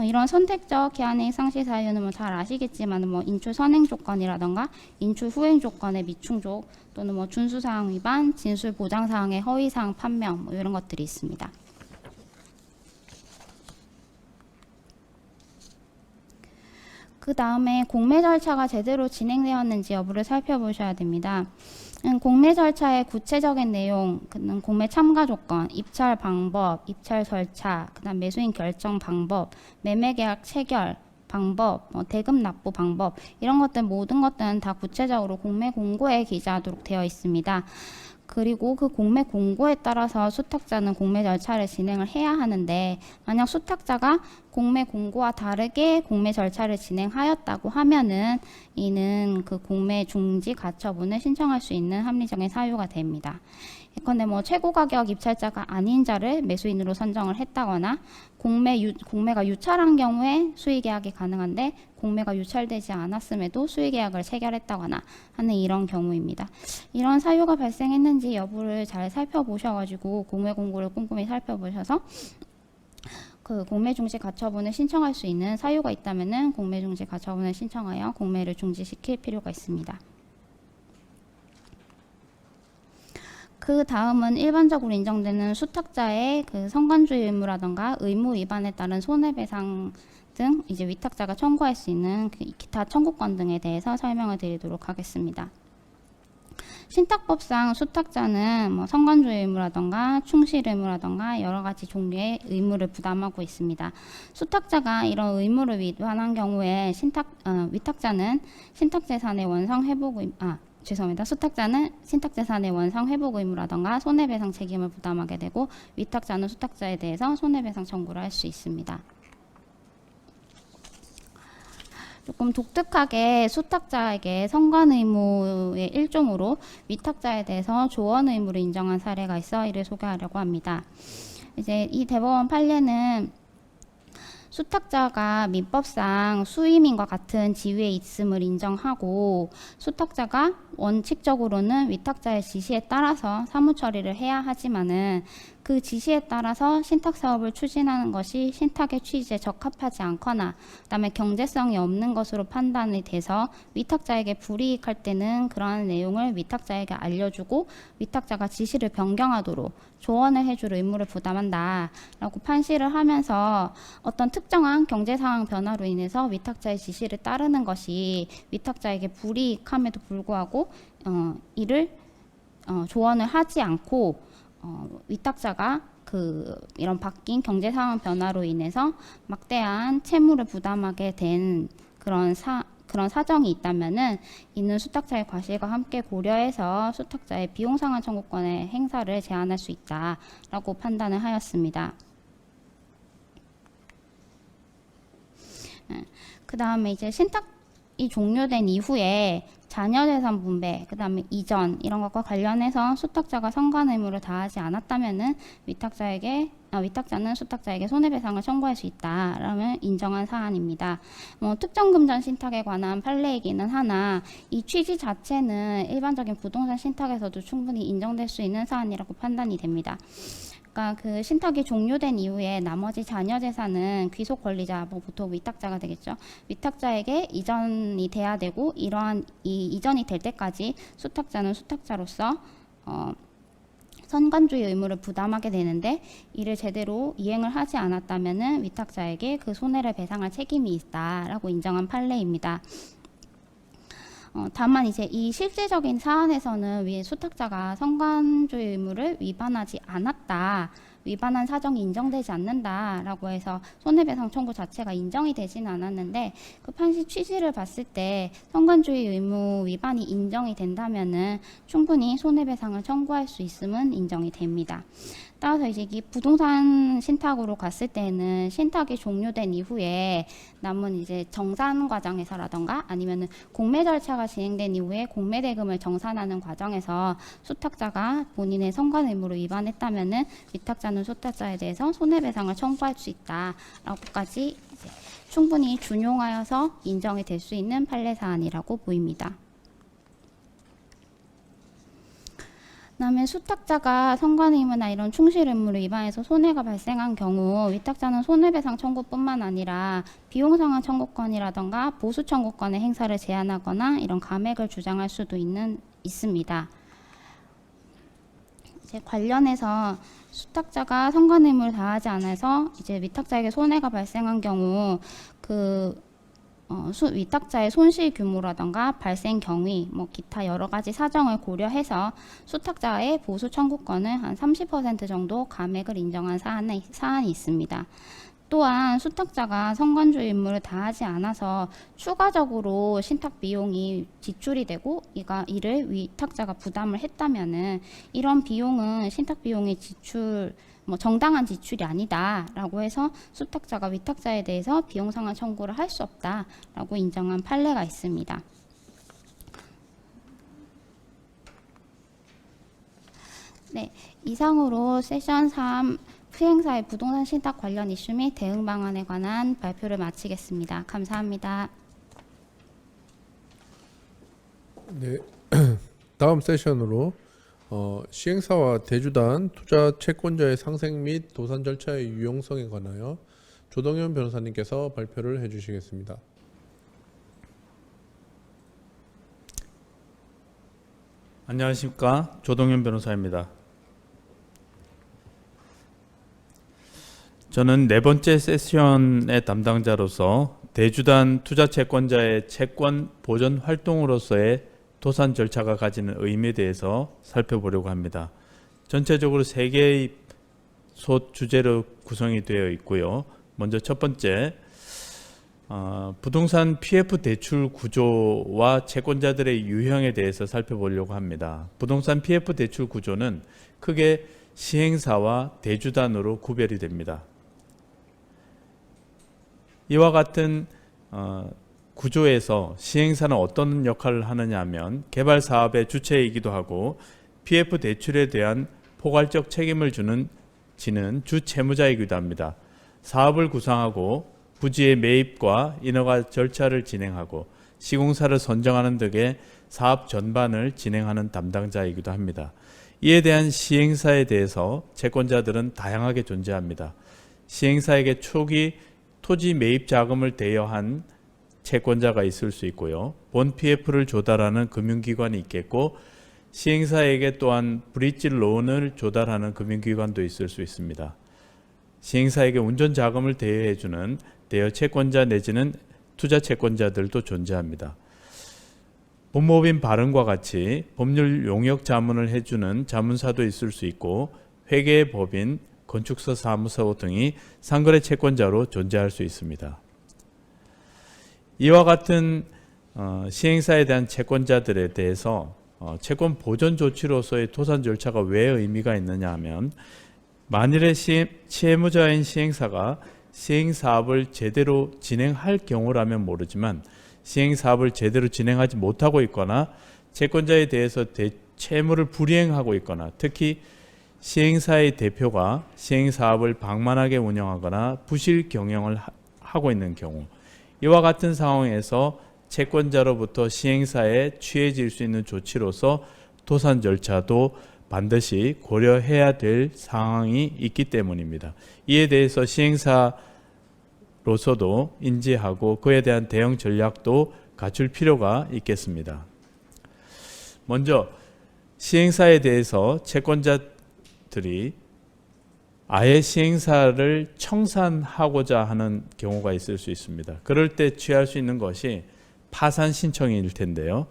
이런 선택적 기한이익 상실 사유는 잘 아시겠지만 인출 선행 조건이라던가 인출 후행 조건의 미충족, 또는 준수사항 위반, 진술 보장 사항의 허위 사항 판명, 이런 것들이 있습니다. 그 다음에 공매 절차가 제대로 진행되었는지 여부를 살펴보셔야 됩니다. 공매 절차의 구체적인 내용, 공매 참가 조건, 입찰 방법, 입찰 절차, 그다음 매수인 결정 방법, 매매계약 체결 방법, 대금 납부 방법, 이런 것들 모든 것들은 다 구체적으로 공매 공고에 기재하도록 되어 있습니다. 그리고 그 공매 공고에 따라서 수탁자는 공매 절차를 진행을 해야 하는데, 만약 수탁자가 공매 공고와 다르게 공매 절차를 진행하였다고 하면은 이는 그 공매 중지 가처분을 신청할 수 있는 합리적인 사유가 됩니다. 예컨대 최고 가격 입찰자가 아닌 자를 매수인으로 선정을 했다거나, 공매가 유찰한 경우에 수의계약이 가능한데 공매가 유찰되지 않았음에도 수의계약을 체결했다거나 하는 이런 경우입니다. 이런 사유가 발생했는지 여부를 잘 살펴보셔가지고 공매 공고를 꼼꼼히 살펴보셔서 그 공매 중지 가처분을 신청할 수 있는 사유가 있다면은 공매 중지 가처분을 신청하여 공매를 중지시킬 필요가 있습니다. 그 다음은 일반적으로 인정되는 수탁자의 그 성관주의 의무라던가 의무 위반에 따른 손해배상 등 이제 위탁자가 청구할 수 있는 그 기타 청구권 등에 대해서 설명을 드리도록 하겠습니다. 신탁법상 수탁자는 뭐 성관주의 의무라던가 충실 의무라던가 여러 가지 종류의 의무를 부담하고 있습니다. 수탁자가 이런 의무를 위반한 경우에 위탁자는 신탁재산의 원상 회복 수탁자는 신탁재산의 원상 회복 의무라던가 손해배상 책임을 부담하게 되고 위탁자는 수탁자에 대해서 손해배상 청구를 할 수 있습니다. 조금 독특하게 수탁자에게 성관 의무의 일종으로 위탁자에 대해서 조언 의무를 인정한 사례가 있어 이를 소개하려고 합니다. 이제 이 대법원 판례는 수탁자가 민법상 수임인과 같은 지위에 있음을 인정하고 수탁자가 원칙적으로는 위탁자의 지시에 따라서 사무 처리를 해야 하지만은 그 지시에 따라서 신탁 사업을 추진하는 것이 신탁의 취지에 적합하지 않거나 그다음에 경제성이 없는 것으로 판단이 돼서 위탁자에게 불이익할 때는 그러한 내용을 위탁자에게 알려주고 위탁자가 지시를 변경하도록 조언을 해줄 의무를 부담한다라고 판시를 하면서 어떤 특정한 경제 상황 변화로 인해서 위탁자의 지시를 따르는 것이 위탁자에게 불이익함에도 불구하고 이를 조언을 하지 않고 위탁자가 이런 바뀐 경제 상황 변화로 인해서 막대한 채무를 부담하게 된 그런 사정이 있다면은 이는 수탁자의 과실과 함께 고려해서 수탁자의 비용 상환 청구권의 행사를 제한할 수 있다라고 판단을 하였습니다. 그 다음에 이제 신탁이 종료된 이후에 자녀재산 분배, 그 다음에 이전 이런 것과 관련해서 수탁자가 성관 의무를 다하지 않았다면은 위탁자는 수탁자에게 손해배상을 청구할 수 있다라는 인정한 사안입니다. 특정 금전 신탁에 관한 판례이기는 하나 이 취지 자체는 일반적인 부동산 신탁에서도 충분히 인정될 수 있는 사안이라고 판단이 됩니다. 그러니까 그 신탁이 종료된 이후에 나머지 자녀 재산은 귀속 권리자, 보통 위탁자가 되겠죠. 위탁자에게 이전이 돼야 되고 이러한 이전이 될 때까지 수탁자는 수탁자로서 선관주의 의무를 부담하게 되는데 이를 제대로 이행을 하지 않았다면은 위탁자에게 그 손해를 배상할 책임이 있다라고 인정한 판례입니다. 다만 이제 이 실제적인 사안에서는 위에 수탁자가 성관주의 의무를 위반하지 않았다, 위반한 사정이 인정되지 않는다라고 해서 손해배상 청구 자체가 인정이 되지는 않았는데 그 판시 취지를 봤을 때 성관주의 의무 위반이 인정이 된다면은 충분히 손해배상을 청구할 수 있음은 인정이 됩니다. 따라서 이제 이 부동산 신탁으로 갔을 때는 신탁이 종료된 이후에 남은 이제 정산 과정에서라던가 아니면은 공매 절차가 진행된 이후에 공매 대금을 정산하는 과정에서 수탁자가 본인의 성관 의무를 위반했다면은 위탁자는 수탁자에 대해서 손해배상을 청구할 수 있다라고까지 이제 충분히 준용하여서 인정이 될 수 있는 판례 사안이라고 보입니다. 그다음에 수탁자가 성관 의무나 이런 충실 의무를 위반해서 손해가 발생한 경우 위탁자는 손해배상 청구뿐만 아니라 비용 상환 청구권이라던가 보수 청구권의 행사를 제한하거나 이런 감액을 주장할 수도 있습니다. 이제 관련해서 수탁자가 성관 의무를 다하지 않아서 이제 위탁자에게 손해가 발생한 경우 위탁자의 손실 규모라던가 발생 경위, 기타 여러 가지 사정을 고려해서 수탁자의 보수 청구권을 한 30% 정도 감액을 인정한 사안이 있습니다. 또한 수탁자가 성관주의 의무를 다하지 않아서 추가적으로 신탁 비용이 지출이 되고 이를 위탁자가 부담을 했다면은 이런 비용은 신탁 비용의 정당한 지출이 아니다라고 해서 수탁자가 위탁자에 대해서 비용 상환 청구를 할 수 없다라고 인정한 판례가 있습니다. 네, 이상으로 세션 3 수행사의 부동산 신탁 관련 이슈 및 대응 방안에 관한 발표를 마치겠습니다. 감사합니다. 네, 다음 세션으로 시행사와 대주단 투자 채권자의 상생 및 도산 절차의 유용성에 관하여 조동현 변호사님께서 발표를 해주시겠습니다. 안녕하십니까, 조동현 변호사입니다. 저는 네 번째 세션의 담당자로서 대주단 투자채권자의 채권 보전 활동으로서의 도산 절차가 가지는 의미에 대해서 살펴보려고 합니다. 전체적으로 3개의 소 주제로 구성이 되어 있고요. 먼저 첫 번째, 부동산 PF 대출 구조와 채권자들의 유형에 대해서 살펴보려고 합니다. 부동산 PF 대출 구조는 크게 시행사와 대주단으로 구별이 됩니다. 이와 같은 구조에서 시행사는 어떤 역할을 하느냐 하면 개발 사업의 주체이기도 하고 PF 대출에 대한 포괄적 책임을 지는 주채무자이기도 합니다. 사업을 구상하고 부지의 매입과 인허가 절차를 진행하고 시공사를 선정하는 등의 사업 전반을 진행하는 담당자이기도 합니다. 이에 대한 시행사에 대해서 채권자들은 다양하게 존재합니다. 시행사에게 초기 토지 매입 자금을 대여한 채권자가 있을 수 있고요. 본 PF를 조달하는 금융기관이 있겠고 시행사에게 또한 브릿지 론을 조달하는 금융기관도 있을 수 있습니다. 시행사에게 운전 자금을 대여해주는 대여 채권자 내지는 투자 채권자들도 존재합니다. 법무법인 발행과 같이 법률 용역 자문을 해주는 자문사도 있을 수 있고 회계법인, 건축사 사무소 등이 상거래 채권자로 존재할 수 있습니다. 이와 같은 시행사에 대한 채권자들에 대해서 채권 보전 조치로서의 도산 절차가 왜 의미가 있느냐 하면 만일에 채무자인 시행사가 시행사업을 제대로 진행할 경우라면 모르지만 시행사업을 제대로 진행하지 못하고 있거나 채권자에 대해서 채무를 불이행하고 있거나 특히 시행사의 대표가 시행사업을 방만하게 운영하거나 부실 경영을 하고 있는 경우 이와 같은 상황에서 채권자로부터 시행사에 취해질 수 있는 조치로서 도산 절차도 반드시 고려해야 될 상황이 있기 때문입니다. 이에 대해서 시행사로서도 인지하고 그에 대한 대응 전략도 갖출 필요가 있겠습니다. 먼저 시행사에 대해서 채권자들이 아예 시행사를 청산하고자 하는 경우가 있을 수 있습니다. 그럴 때 취할 수 있는 것이 파산 신청일 텐데요.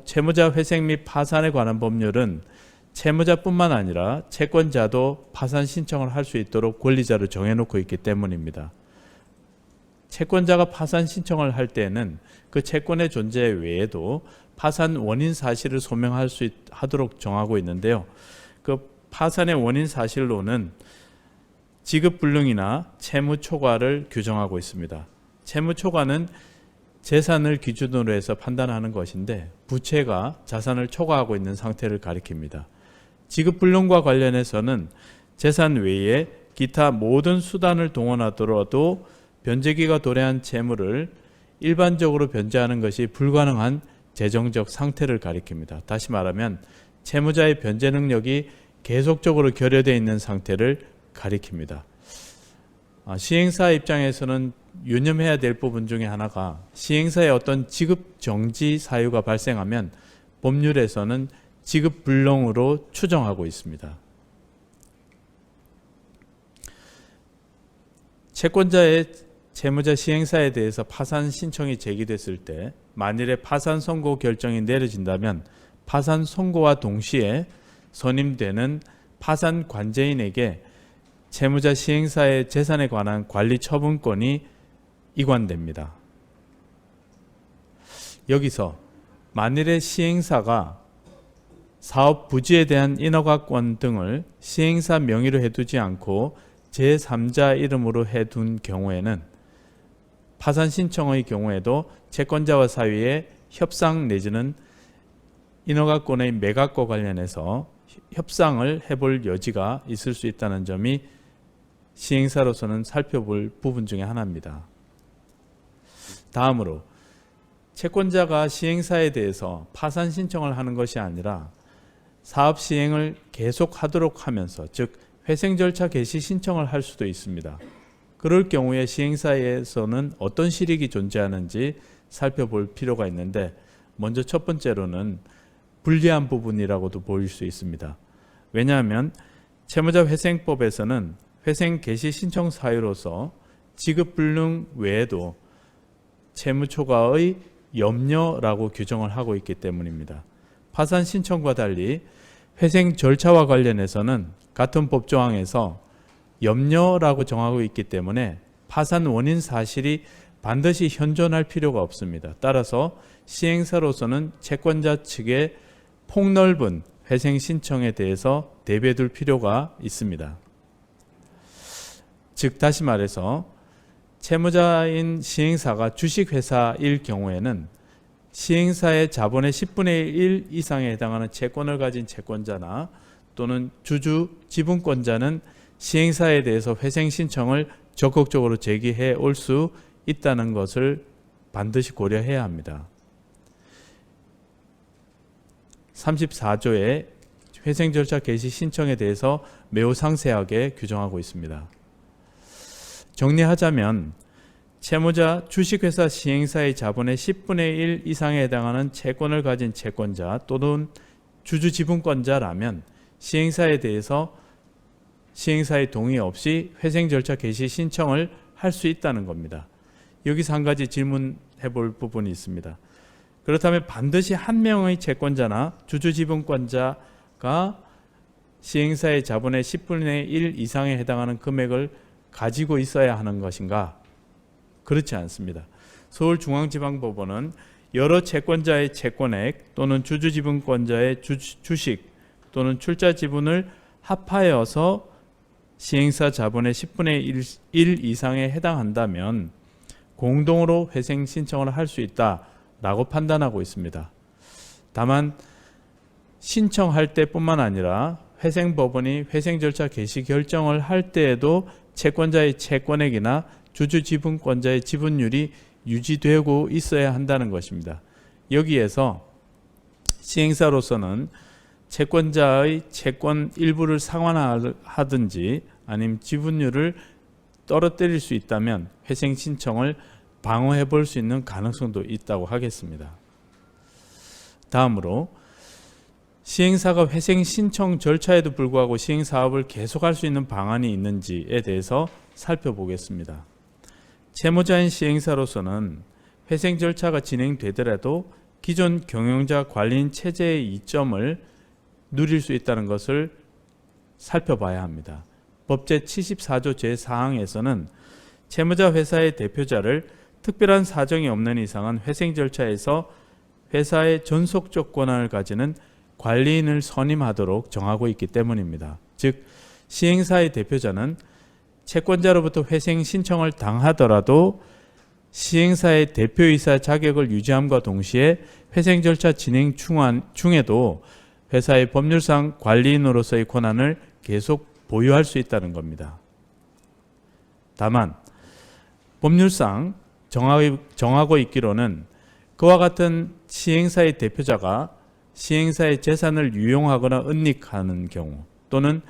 채무자 회생 및 파산에 관한 법률은 채무자뿐만 아니라 채권자도 파산 신청을 할 수 있도록 권리자를 정해놓고 있기 때문입니다. 채권자가 파산 신청을 할 때는 그 채권의 존재 외에도 파산 원인 사실을 소명하도록 정하고 있는데요. 그 파산의 원인 사실로는 지급불능이나 채무초과를 규정하고 있습니다. 채무초과는 재산을 기준으로 해서 판단하는 것인데 부채가 자산을 초과하고 있는 상태를 가리킵니다. 지급불능과 관련해서는 재산 외에 기타 모든 수단을 동원하더라도 변제기가 도래한 채무를 일반적으로 변제하는 것이 불가능한 재정적 상태를 가리킵니다. 다시 말하면 채무자의 변제 능력이 계속적으로 결여되어 있는 상태를 가리킵니다. 시행사 입장에서는 유념해야 될 부분 중에 하나가 시행사의 어떤 지급 정지 사유가 발생하면 법률에서는 지급 불능으로 추정하고 있습니다. 채권자의 채무자 시행사에 대해서 파산 신청이 제기됐을 때 만일에 파산 선고 결정이 내려진다면 파산 선고와 동시에 선임되는 파산 관제인에게 채무자 시행사의 재산에 관한 관리 처분권이 이관됩니다. 여기서 만일에 시행사가 사업 부지에 대한 인허가권 등을 시행사 명의로 해두지 않고 제3자 이름으로 해둔 경우에는 파산 신청의 경우에도 채권자와 사이의 협상 내지는 인허가권의 매각과 관련해서 협상을 해볼 여지가 있을 수 있다는 점이 시행사로서는 살펴볼 부분 중에 하나입니다. 다음으로 채권자가 시행사에 대해서 파산 신청을 하는 것이 아니라 사업 시행을 계속하도록 하면서 즉 회생 절차 개시 신청을 할 수도 있습니다. 그럴 경우에 시행사에서는 어떤 실익이 존재하는지 살펴볼 필요가 있는데 먼저 첫 번째로는 불리한 부분이라고도 보일 수 있습니다. 왜냐하면 채무자 회생법에서는 회생 개시 신청 사유로서 지급 불능 외에도 채무초과의 염려라고 규정을 하고 있기 때문입니다. 파산 신청과 달리 회생 절차와 관련해서는 같은 법조항에서 염려라고 정하고 있기 때문에 파산 원인 사실이 반드시 현존할 필요가 없습니다. 따라서 시행사로서는 채권자 측의 폭넓은 회생 신청에 대해서 대비해둘 필요가 있습니다. 즉 다시 말해서 채무자인 시행사가 주식회사일 경우에는 시행사의 자본의 10분의 1 이상에 해당하는 채권을 가진 채권자나 또는 주주 지분권자는 시행사에 대해서 회생 신청을 적극적으로 제기해 올 수 있다는 것을 반드시 고려해야 합니다. 34조의 회생 절차 개시 신청에 대해서 매우 상세하게 규정하고 있습니다. 정리하자면 채무자 주식회사 시행사의 자본의 10분의 1 이상에 해당하는 채권을 가진 채권자 또는 주주 지분권자라면 시행사에 대해서 시행사의 동의 없이 회생 절차 개시 신청을 할 수 있다는 겁니다. 여기서 한 가지 질문해 볼 부분이 있습니다. 그렇다면 반드시 한 명의 채권자나 주주 지분권자가 시행사의 자본의 10분의 1 이상에 해당하는 금액을 가지고 있어야 하는 것인가? 그렇지 않습니다. 서울중앙지방법원은 여러 채권자의 채권액 또는 주주 지분권자의 주식 또는 출자 지분을 합하여서 시행사 자본의 10분의 1 이상에 해당한다면 공동으로 회생 신청을 할 수 있다라고 판단하고 있습니다. 다만 신청할 때뿐만 아니라 회생법원이 회생 절차 개시 결정을 할 때에도 채권자의 채권액이나 주주 지분권자의 지분율이 유지되고 있어야 한다는 것입니다. 여기에서 시행사로서는 채권자의 채권 일부를 상환하든지 아니면 지분율을 떨어뜨릴 수 있다면 회생 신청을 방어해 볼 수 있는 가능성도 있다고 하겠습니다. 다음으로 시행사가 회생 신청 절차에도 불구하고 시행사업을 계속할 수 있는 방안이 있는지에 대해서 살펴보겠습니다. 채무자인 시행사로서는 회생 절차가 진행되더라도 기존 경영자 관리인 체제의 이점을 누릴 수 있다는 것을 살펴봐야 합니다. 법 제74조 제4항에서는 채무자 회사의 대표자를 특별한 사정이 없는 이상은 회생 절차에서 회사의 전속적 권한을 가지는 관리인을 선임하도록 정하고 있기 때문입니다. 즉 시행사의 대표자는 채권자로부터 회생 신청을 당하더라도 시행사의 대표이사 자격을 유지함과 동시에 회생 절차 진행 중에도 회사의 법률상 관리인으로서의 권한을 계속 보유할 수 있다는 겁니다. 다만 법률상 정하고 있기로는 그와 같은 시행사의 대표자가 시행사의 재산을 유용하거나 은닉하는 경우 또는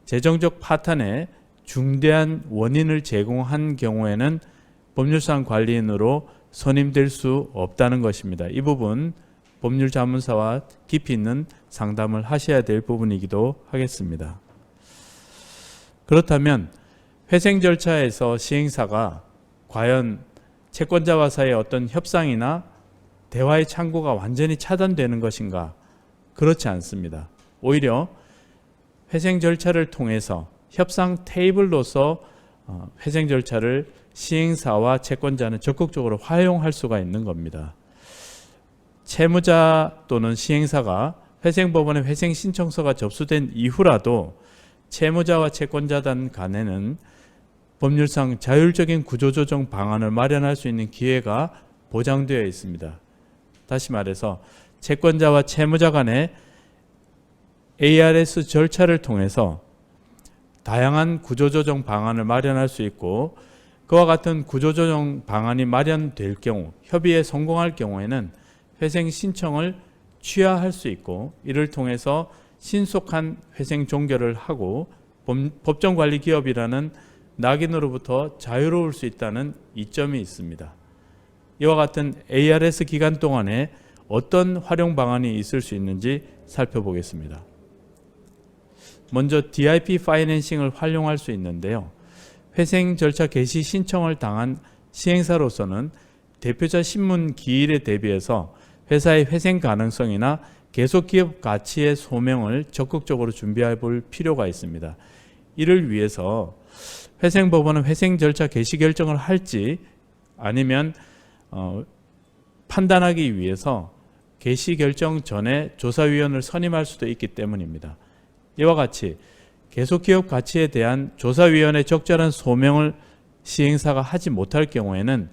재정적 파탄에 중대한 원인을 제공한 경우에는 법률상 관리인으로 선임될 수 없다는 것입니다. 이 부분 법률자문사와 깊이 있는 상담을 하셔야 될 부분이기도 하겠습니다. 그렇다면 회생 절차에서 시행사가 과연 채권자와 사이의 어떤 협상이나 대화의 창구가 완전히 차단되는 것인가? 그렇지 않습니다. 오히려 회생 절차를 통해서 협상 테이블로서 회생 절차를 시행사와 채권자는 적극적으로 활용할 수가 있는 겁니다. 채무자 또는 시행사가 회생법원에 회생 신청서가 접수된 이후라도 채무자와 채권자단 간에는 법률상 자율적인 구조조정 방안을 마련할 수 있는 기회가 보장되어 있습니다. 다시 말해서 채권자와 채무자 간의 ARS 절차를 통해서 다양한 구조조정 방안을 마련할 수 있고 그와 같은 구조조정 방안이 마련될 경우 협의에 성공할 경우에는 회생 신청을 취하할 수 있고 이를 통해서 신속한 회생 종결을 하고 법정관리기업이라는 낙인으로부터 자유로울 수 있다는 이점이 있습니다. 이와 같은 ARS 기간 동안에 어떤 활용 방안이 있을 수 있는지 살펴보겠습니다. 먼저 DIP 파이낸싱을 활용할 수 있는데요. 회생 절차 개시 신청을 당한 시행사로서는 대표자 신문 기일에 대비해서 회사의 회생 가능성이나 계속 기업 가치의 소명을 적극적으로 준비해 볼 필요가 있습니다. 이를 위해서 회생법원은 회생 절차 개시 결정을 할지 아니면 판단하기 위해서 개시 결정 전에 조사위원을 선임할 수도 있기 때문입니다. 이와 같이 계속 기업 가치에 대한 조사위원회 적절한 소명을 시행사가 하지 못할 경우에는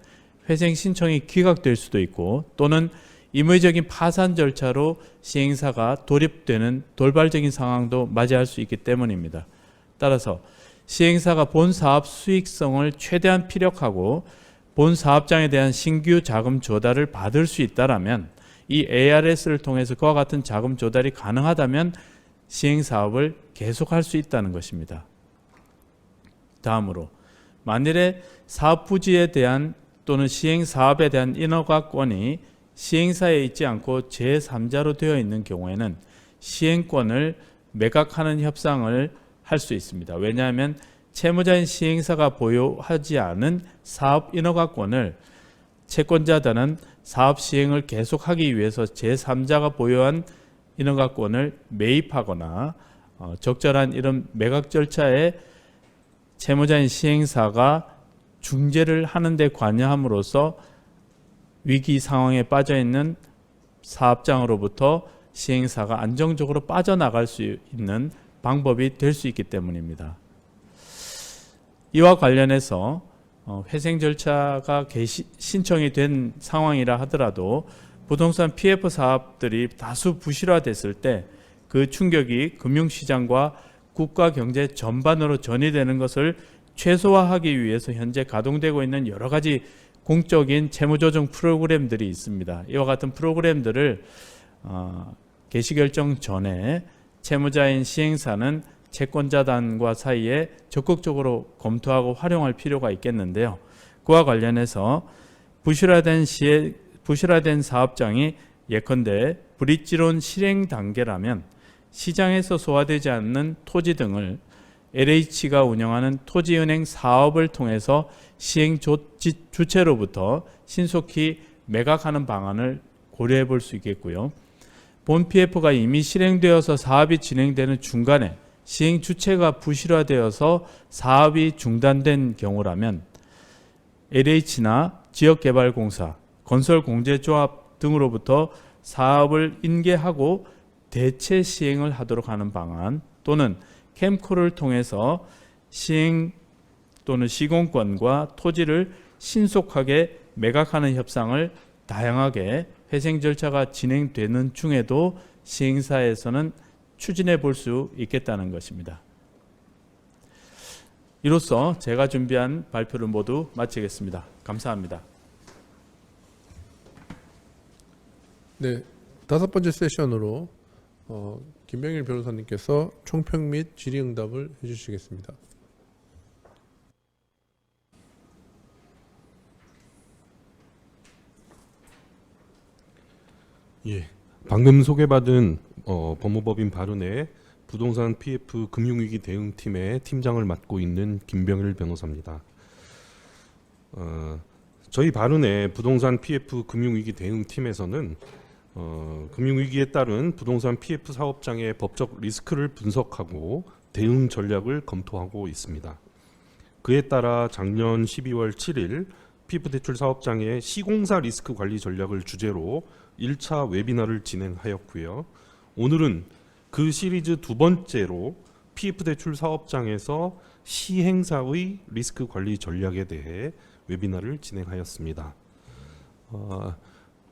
회생 신청이 기각될 수도 있고 또는 임의적인 파산 절차로 시행사가 돌입되는 돌발적인 상황도 맞이할 수 있기 때문입니다. 따라서 시행사가 본 사업 수익성을 최대한 피력하고 본 사업장에 대한 신규 자금 조달을 받을 수 있다라면 이 ARS를 통해서 그와 같은 자금 조달이 가능하다면 시행사업을 계속할 수 있다는 것입니다. 다음으로 만일에 사업 부지에 대한 또는 시행사업에 대한 인허가권이 시행사에 있지 않고 제3자로 되어 있는 경우에는 시행권을 매각하는 협상을 할 수 있습니다. 왜냐하면 채무자인 시행사가 보유하지 않은 사업 인허가권을 채권자단은 사업 시행을 계속하기 위해서 제3자가 보유한 인허가권을 매입하거나 적절한 이런 매각 절차에 채무자인 시행사가 중재를 하는 데 관여함으로써 위기 상황에 빠져 있는 사업장으로부터 시행사가 안정적으로 빠져나갈 수 있는 방법이 될 수 있기 때문입니다. 이와 관련해서 회생 절차가 신청이 된 상황이라 하더라도 부동산 PF 사업들이 다수 부실화됐을 때 그 충격이 금융시장과 국가 경제 전반으로 전이되는 것을 최소화하기 위해서 현재 가동되고 있는 여러 가지 공적인 채무조정 프로그램들이 있습니다. 이와 같은 프로그램들을 개시결정 전에 채무자인 시행사는 채권자단과 사이에 적극적으로 검토하고 활용할 필요가 있겠는데요. 그와 관련해서 부실화된 사업장이 예컨대 브릿지론 실행 단계라면 시장에서 소화되지 않는 토지 등을 LH가 운영하는 토지은행 사업을 통해서 시행 주체로부터 신속히 매각하는 방안을 고려해 볼 수 있겠고요. 본 PF가 이미 실행되어서 사업이 진행되는 중간에 시행 주체가 부실화되어서 사업이 중단된 경우라면 LH나 지역개발공사, 건설공제조합 등으로부터 사업을 인계하고 대체 시행을 하도록 하는 방안 또는 캠코를 통해서 시행 또는 시공권과 토지를 신속하게 매각하는 협상을 다양하게 회생 절차가 진행되는 중에도 시행사에서는 추진해 볼 수 있겠다는 것입니다. 이로써 제가 준비한 발표를 모두 마치겠습니다. 감사합니다. 네, 5번째 세션으로 김병일 변호사님께서 총평 및 질의응답을 해주시겠습니다. 예, 방금 소개받은 법무법인 바른의 부동산 PF 금융위기 대응팀의 팀장을 맡고 있는 김병일 변호사입니다. 저희 바른의 부동산 PF 금융위기 대응팀에서는 금융위기에 따른 부동산 PF 사업장의 법적 리스크를 분석하고 대응 전략을 검토하고 있습니다. 그에 따라 작년 12월 7일 PF 대출 사업장의 시공사 리스크 관리 전략을 주제로 1차 웨비나를 진행하였고요. 오늘은 그 시리즈 두 번째로 PF 대출 사업장에서 시행사의 리스크 관리 전략에 대해 웨비나를 진행하였습니다.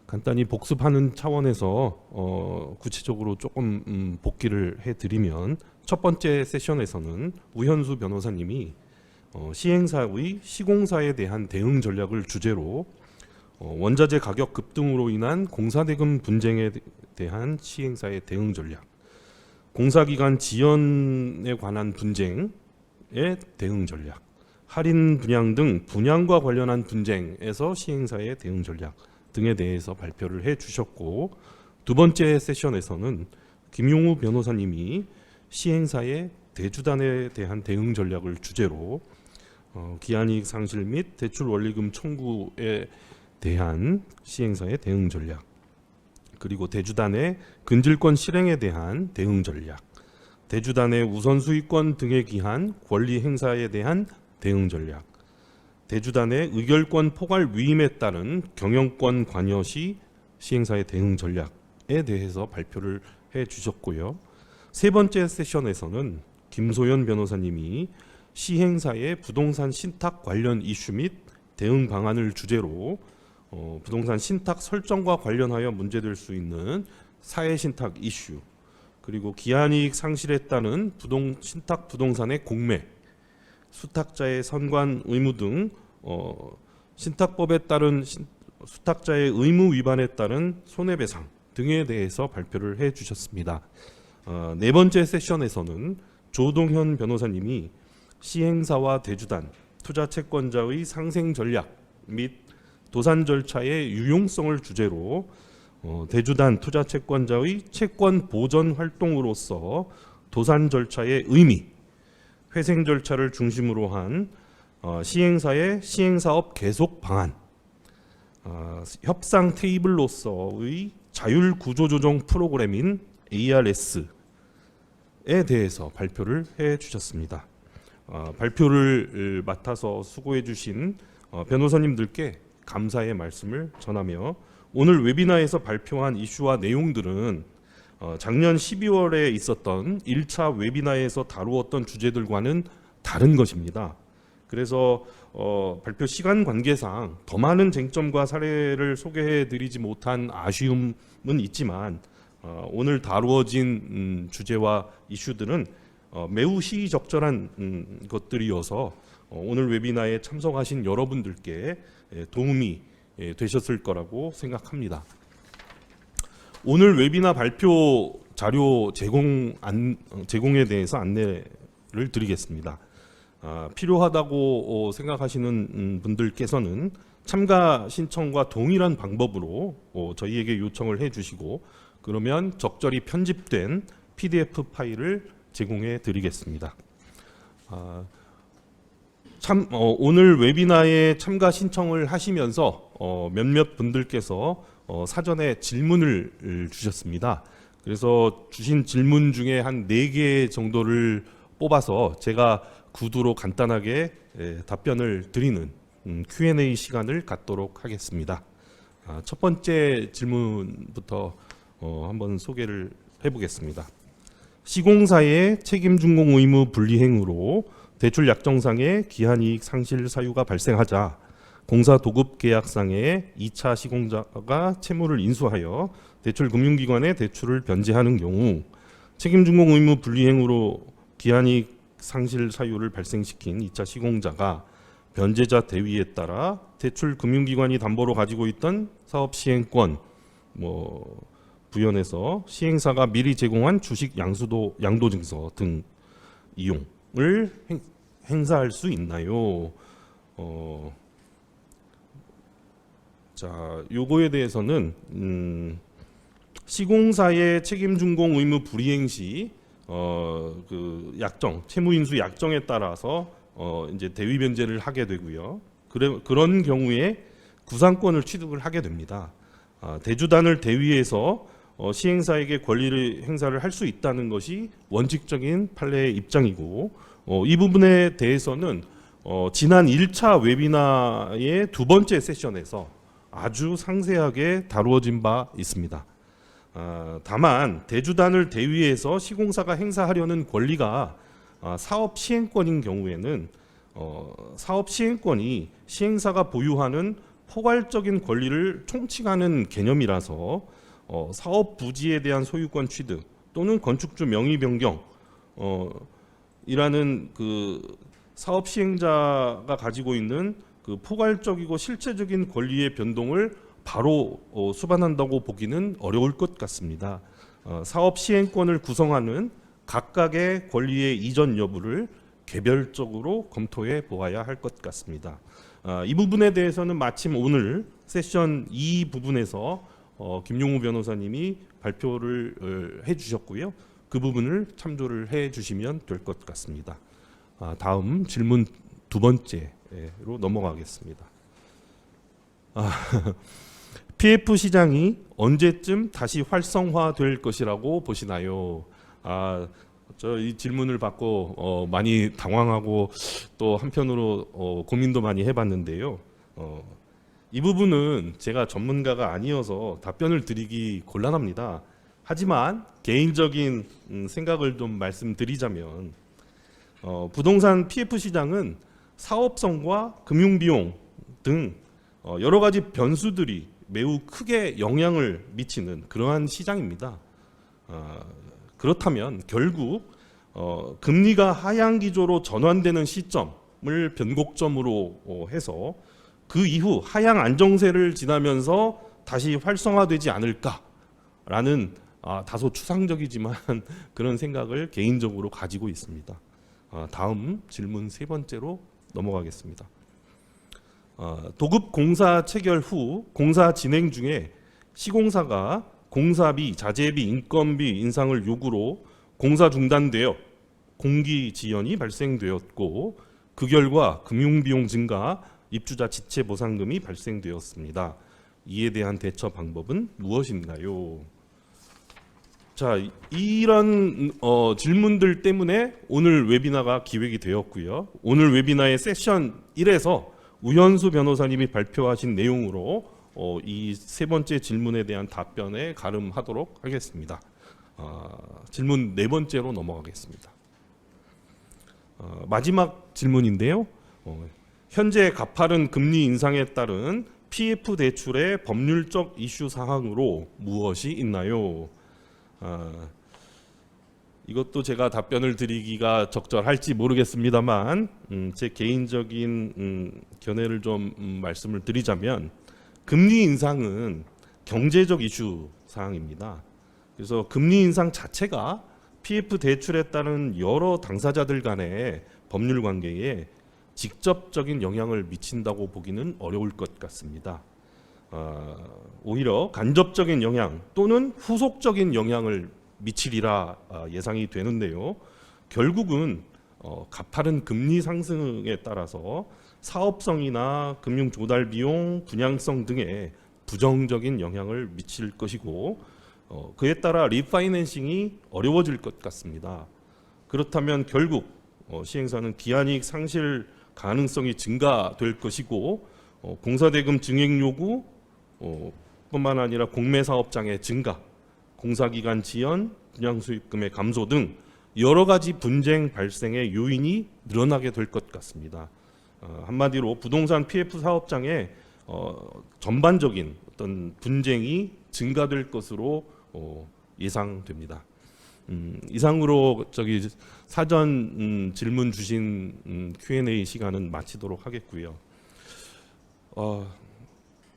간단히 복습하는 차원에서 구체적으로 조금 복기를 해드리면 첫 번째 세션에서는 우현수 변호사님이 시행사의 시공사에 대한 대응 전략을 주제로 원자재 가격 급등으로 인한 공사대금 분쟁에 대한 시행사의 대응 전략, 공사기간 지연에 관한 분쟁의 대응 전략, 할인 분양 등 분양과 관련한 분쟁에서 시행사의 대응 전략 등에 대해서 발표를 해 주셨고, 두 번째 세션에서는 김용우 변호사님이 시행사의 대주단에 대한 대응 전략을 주제로 기한이익 상실 및 대출 원리금 청구에 대한 시행사의 대응 전략, 그리고 대주단의 근질권 실행에 대한 대응 전략, 대주단의 우선수익권 등에 기한 권리 행사에 대한 대응 전략, 대주단의 의결권 포괄 위임에 따른 경영권 관여 시 시행사의 대응 전략에 대해서 발표를 해 주셨고요. 세 번째 세션에서는 김소연 변호사님이 시행사의 부동산 신탁 관련 이슈 및 대응 방안을 주제로 부동산 신탁 설정과 관련하여 문제될 수 있는 사회 신탁 이슈, 그리고 기한이익 상실에 따른 신탁 부동산의 공매, 수탁자의 선관 의무 등 신탁법에 따른 수탁자의 의무 위반에 따른 손해배상 등에 대해서 발표를 해 주셨습니다. 네 번째 세션에서는 조동현 변호사님이 시행사와 대주단, 투자채권자의 상생 전략 및 도산 절차의 유용성을 주제로 대주단, 투자채권자의 채권 보전 활동으로서 도산 절차의 의미, 회생 절차를 중심으로 한 시행사의 시행사업 계속 방안, 협상 테이블로서의 자율 구조조정 프로그램인 ARS에 대해서 발표를 해 주셨습니다. 발표를 맡아서 수고해 주신 변호사님들께 감사의 말씀을 전하며, 오늘 웨비나에서 발표한 이슈와 내용들은 작년 12월에 있었던 1차 웨비나에서 다루었던 주제들과는 다른 것입니다. 그래서 발표 시간 관계상 더 많은 쟁점과 사례를 소개해 드리지 못한 아쉬움은 있지만, 오늘 다루어진 주제와 이슈들은 매우 시의적절한 것들이어서 오늘 웨비나에 참석하신 여러분들께 도움이 되셨을 거라고 생각합니다. 오늘 웨비나 발표 자료 제공에 대해서 안내를 드리겠습니다. 필요하다고 생각하시는 분들께서는 참가 신청과 동일한 방법으로 저희에게 요청을 해주시고, 그러면 적절히 편집된 PDF 파일을 제공해 드리겠습니다. 오늘 웨비나에 참가 신청을 하시면서 몇몇 분들께서 사전에 질문을 주셨습니다. 그래서 주신 질문 중에 한 4개 정도를 뽑아서 제가 구두로 간단하게 답변을 드리는 Q&A 시간을 갖도록 하겠습니다. 첫 번째 질문부터 한번 소개를 해보겠습니다. 시공사의 책임준공 의무 분리행위로 대출 약정상의 기한이익 상실 사유가 발생하자 공사 도급 계약상의 2차 시공자가 채무를 인수하여 대출금융기관에 대출을 변제하는 경우 책임준공 의무 분리행위로 기한이익 상실 사유를 발생시킨 2차 시공자가 변제자 대위에 따라 대출금융기관이 담보로 가지고 있던 사업시행권 부연해서 시행사가 미리 제공한 주식 양도증서 등 이용을 행사할 수 있나요? 자, 요거에 대해서는 시공사의 책임준공 의무 불이행 시 그 약정, 채무인수 약정에 따라서 이제 대위 변제를 하게 되고요. 그런 경우에 구상권을 취득을 하게 됩니다. 대주단을 대위해서 시행사에게 권리를 행사를 할 수 있다는 것이 원칙적인 판례의 입장이고, 이 부분에 대해서는 지난 1차 웨비나의 두 번째 세션에서 아주 상세하게 다루어진 바 있습니다. 다만 대주단을 대위해서 시공사가 행사하려는 권리가 사업 시행권인 경우에는 사업 시행권이 시행사가 보유하는 포괄적인 권리를 총칙하는 개념이라서 사업 부지에 대한 소유권 취득 또는 건축주 명의 변경 이라는 그 사업 시행자가 가지고 있는 그 포괄적이고 실체적인 권리의 변동을 바로 수반한다고 보기는 어려울 것 같습니다. 사업 시행권을 구성하는 각각의 권리의 이전 여부를 개별적으로 검토해 보아야 할 것 같습니다. 이 부분에 대해서는 마침 오늘 세션 2 부분에서 김용우 변호사님이 발표를 해주셨고요. 그 부분을 참조를 해 주시면 될 것 같습니다. 다음 질문 두 번째로 넘어가겠습니다. PF 시장이 언제쯤 다시 활성화될 것이라고 보시나요? 저 이 질문을 받고 많이 당황하고 또 한편으로 고민도 많이 해봤는데요. 이 부분은 제가 전문가가 아니어서 답변을 드리기 곤란합니다. 하지만 개인적인 생각을 좀 말씀드리자면 부동산 PF 시장은 사업성과 금융비용 등 여러 가지 변수들이 매우 크게 영향을 미치는 그러한 시장입니다. 그렇다면 결국 금리가 하향 기조로 전환되는 시점을 변곡점으로 해서 그 이후 하향 안정세를 지나면서 다시 활성화되지 않을까라는 다소 추상적이지만 그런 생각을 개인적으로 가지고 있습니다. 다음 질문 세 번째로 넘어가겠습니다. 도급 공사 체결 후 공사 진행 중에 시공사가 공사비, 자재비, 인건비 인상을 요구로 공사 중단되어 공기 지연이 발생되었고 그 결과 금융비용 증가, 입주자 지체 보상금이 발생되었습니다. 이에 대한 대처 방법은 무엇인가요? 자, 이런 질문들 때문에 오늘 웨비나가 기획이 되었고요. 오늘 웨비나의 세션 1에서 우현수 변호사님이 발표하신 내용으로 이 세 번째 질문에 대한 답변에 가름하도록 하겠습니다. 질문 네 번째로 넘어가겠습니다. 마지막 질문인데요. 현재 가파른 금리 인상에 따른 PF 대출의 법률적 이슈 사항으로 무엇이 있나요? 이것도 제가 답변을 드리기가 적절할지 모르겠습니다만 제 개인적인 견해를 좀 말씀을 드리자면 금리 인상은 경제적 이슈 사항입니다. 그래서 금리 인상 자체가 PF 대출에 따른 여러 당사자들 간의 법률 관계에 직접적인 영향을 미친다고 보기는 어려울 것 같습니다. 오히려 간접적인 영향 또는 후속적인 영향을 미치리라 예상이 되는데요. 결국은 가파른 금리 상승에 따라서 사업성이나 금융 조달 비용, 분양성 등에 부정적인 영향을 미칠 것이고 그에 따라 리파이낸싱이 어려워질 것 같습니다. 그렇다면 결국 시행사는 기한이익 상실 가능성이 증가될 것이고 공사대금 증액 요구 뿐만 아니라 공매사업장의 증가, 공사기간 지연, 분양수익금의 감소 등 여러 가지 분쟁 발생의 요인이 늘어나게 될 것 같습니다. 한마디로 부동산 PF 사업장에 전반적인 어떤 분쟁이 증가될 것으로 예상됩니다. 이상으로 사전 질문 주신 Q&A 시간은 마치도록 하겠고요.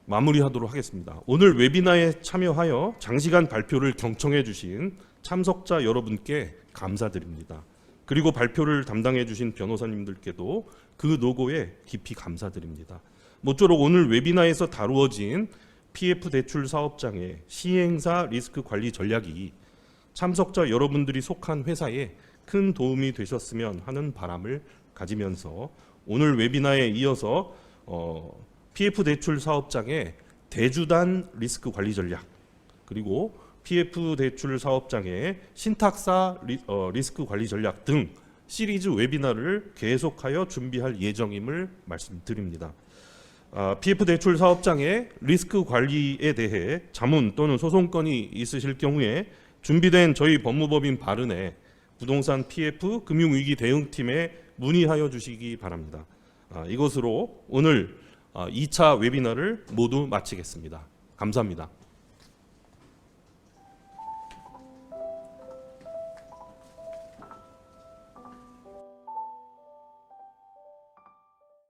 마무리하도록 하겠습니다. 오늘 웨비나에 참여하여 장시간 발표를 경청해 주신 참석자 여러분께 감사드립니다. 그리고 발표를 담당해 주신 변호사님들께도 그 노고에 깊이 감사드립니다. 모쪼록 오늘 웨비나에서 다루어진 PF 대출 사업장의 시행사 리스크 관리 전략이 참석자 여러분들이 속한 회사에 큰 도움이 되셨으면 하는 바람을 가지면서 오늘 웨비나에 이어서 PF 대출 사업장의 대주단 리스크 관리 전략 그리고 PF 대출 사업장의 신탁사 리스크 관리 전략 등 시리즈 웨비나를 계속하여 준비할 예정임을 말씀드립니다. PF 대출 사업장의 리스크 관리에 대해 자문 또는 소송건이 있으실 경우에 준비된 저희 법무법인 바른의 부동산 PF 금융위기 대응팀에 문의하여 주시기 바랍니다. 이것으로 오늘 2차 웨비나를 모두 마치겠습니다. 감사합니다.